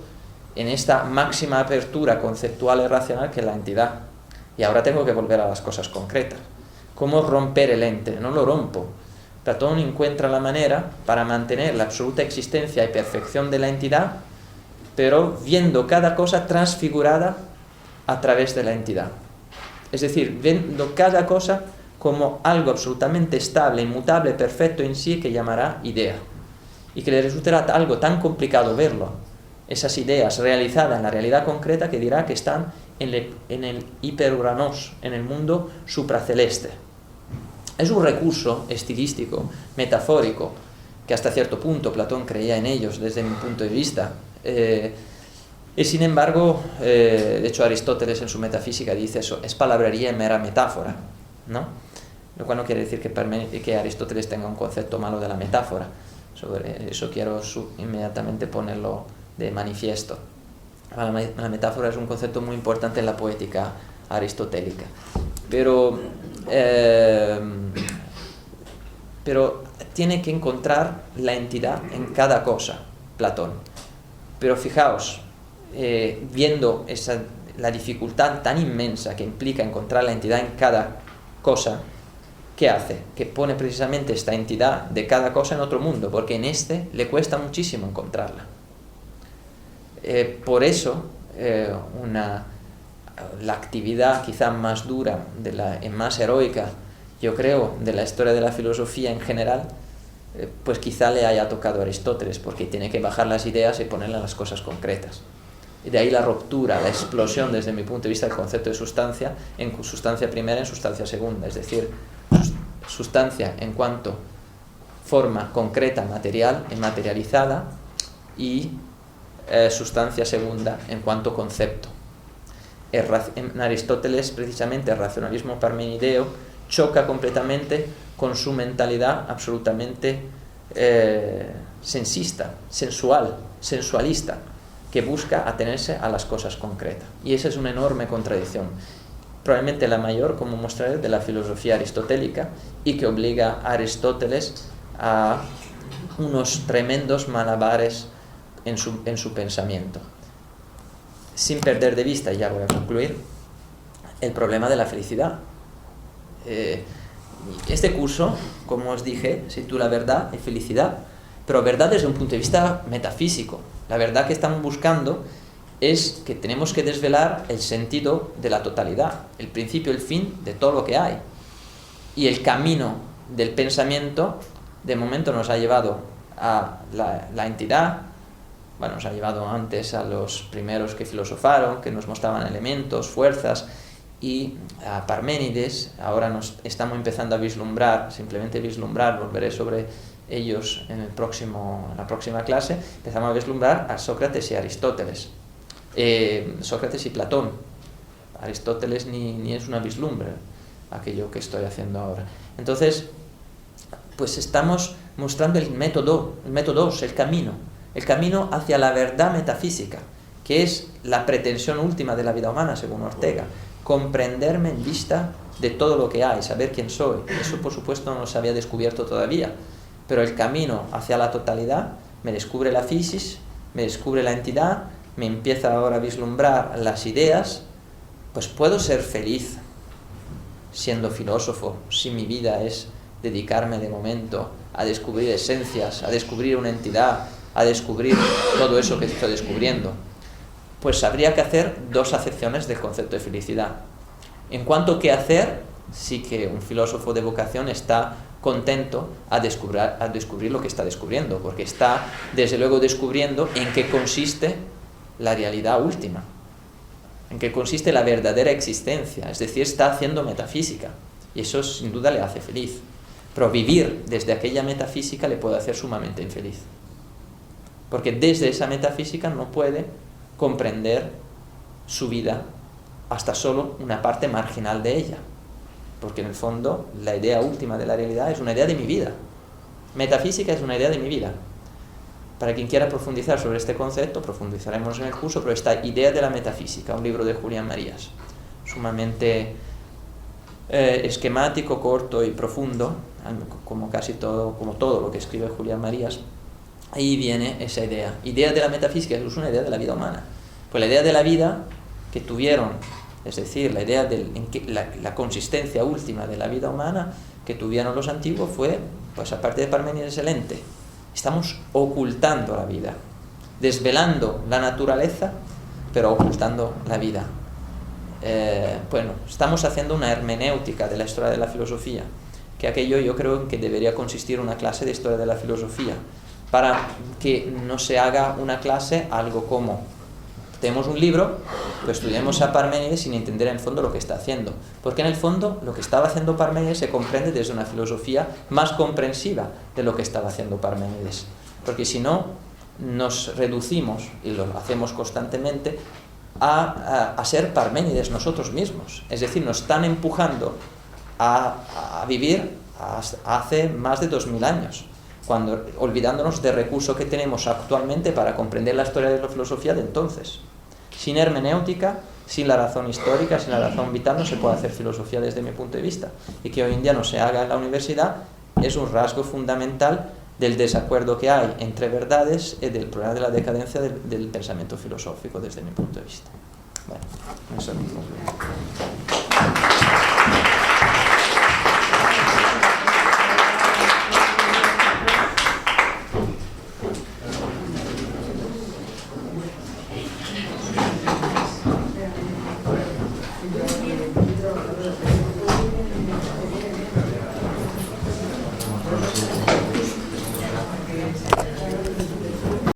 en esta máxima apertura conceptual y racional que es la entidad. Y ahora tengo que volver a las cosas concretas. ¿Cómo romper el ente? No lo rompo. Platón encuentra la manera para mantener la absoluta existencia y perfección de la entidad, pero viendo cada cosa transfigurada a través de la entidad. Es decir, viendo cada cosa como algo absolutamente estable, inmutable, perfecto en sí, que llamará idea. Y que le resultará algo tan complicado verlo, esas ideas realizadas en la realidad concreta, que dirá que están en el hiperuranos, en el mundo supraceleste. Es un recurso estilístico, metafórico, que hasta cierto punto Platón creía en ellos desde mi punto de vista. Y sin embargo, de hecho Aristóteles en su metafísica dice eso, es palabrería y mera metáfora, ¿no? Lo cual no quiere decir que Aristóteles tenga un concepto malo de la metáfora. Sobre eso quiero inmediatamente ponerlo de manifiesto. La metáfora es un concepto muy importante en la poética aristotélica. Pero tiene que encontrar la entidad en cada cosa, Platón. Pero fijaos, viendo la dificultad tan inmensa que implica encontrar la entidad en cada cosa, ¿qué hace? Que pone precisamente esta entidad de cada cosa en otro mundo, porque en este le cuesta muchísimo encontrarla. Por eso, la actividad quizá más dura, más heroica, yo creo, de la historia de la filosofía en general, pues quizá le haya tocado a Aristóteles, porque tiene que bajar las ideas y ponerlas en las cosas concretas. Y de ahí la ruptura, la explosión, desde mi punto de vista, del concepto de sustancia, en sustancia primera, en sustancia segunda. Es decir, sustancia en cuanto forma concreta, material y materializada, y sustancia segunda en cuanto concepto. En Aristóteles, precisamente, el racionalismo parmenideo choca completamente con su mentalidad absolutamente sensista, sensual, sensualista, que busca atenerse a las cosas concretas. Y esa es una enorme contradicción, probablemente la mayor, como mostraré, de la filosofía aristotélica, y que obliga a Aristóteles a unos tremendos malabares en su pensamiento, sin perder de vista, y ya voy a concluir, el problema de la felicidad. Este curso, como os dije, se titula Verdad y Felicidad, pero verdad desde un punto de vista metafísico. La verdad que estamos buscando es que tenemos que desvelar el sentido de la totalidad, el principio y el fin de todo lo que hay. Y el camino del pensamiento, de momento, nos ha llevado a la entidad. Bueno, nos ha llevado antes a los primeros que filosofaron, que nos mostraban elementos, fuerzas, y a Parménides. Ahora nos estamos empezando a vislumbrar, simplemente vislumbrar, volveré sobre ellos en la próxima clase. Empezamos a vislumbrar a Sócrates y Aristóteles, Sócrates y Platón. Aristóteles ni es una vislumbre aquello que estoy haciendo ahora. Entonces, pues estamos mostrando el método, el camino, el camino hacia la verdad metafísica, que es la pretensión última de la vida humana, según Ortega, comprenderme en vista de todo lo que hay, saber quién soy. Eso, por supuesto, no se había descubierto todavía, pero el camino hacia la totalidad me descubre la physis, me descubre la entidad, me empieza ahora a vislumbrar las ideas. Pues puedo ser feliz siendo filósofo si mi vida es dedicarme de momento a descubrir esencias, a descubrir una entidad, a descubrir todo eso que estoy descubriendo. Pues habría que hacer dos acepciones del concepto de felicidad. En cuanto a qué hacer, sí que un filósofo de vocación está contento a descubrir lo que está descubriendo, porque está desde luego descubriendo en qué consiste la realidad última, en qué consiste la verdadera existencia, es decir, está haciendo metafísica, y eso sin duda le hace feliz. Pero vivir desde aquella metafísica le puede hacer sumamente infeliz, porque desde esa metafísica no puede comprender su vida hasta solo una parte marginal de ella, porque en el fondo la idea última de la realidad es una idea de mi vida. Metafísica es una idea de mi vida. Para quien quiera profundizar sobre este concepto, profundizaremos en el curso, pero esta idea de la metafísica, un libro de Julián Marías, sumamente esquemático, corto y profundo, como casi todo, como todo lo que escribe Julián Marías. Ahí viene esa idea. Idea de la metafísica es una idea de la vida humana. Pues la idea de la vida que tuvieron, es decir, la idea de la consistencia última de la vida humana que tuvieron los antiguos fue, pues aparte de Parménides, el ente. Estamos ocultando la vida, desvelando la naturaleza, pero ocultando la vida. Estamos haciendo una hermenéutica de la historia de la filosofía, que aquello yo creo que debería consistir en una clase de historia de la filosofía, para que no se haga una clase algo como tenemos un libro, pues estudiamos a Parménides sin entender en el fondo lo que está haciendo, porque en el fondo lo que estaba haciendo Parménides se comprende desde una filosofía más comprensiva de lo que estaba haciendo Parménides, porque si no nos reducimos, y lo hacemos constantemente, a ser Parménides nosotros mismos, es decir, nos están empujando a vivir hace más de 2000 años, cuando olvidándonos del recurso que tenemos actualmente para comprender la historia de la filosofía de entonces. Sin hermenéutica, sin la razón histórica, sin la razón vital, no se puede hacer filosofía desde mi punto de vista. Y que hoy en día no se haga en la universidad es un rasgo fundamental del desacuerdo que hay entre verdades y del problema de la decadencia del pensamiento filosófico desde mi punto de vista. Bueno, eso es mi conclusión.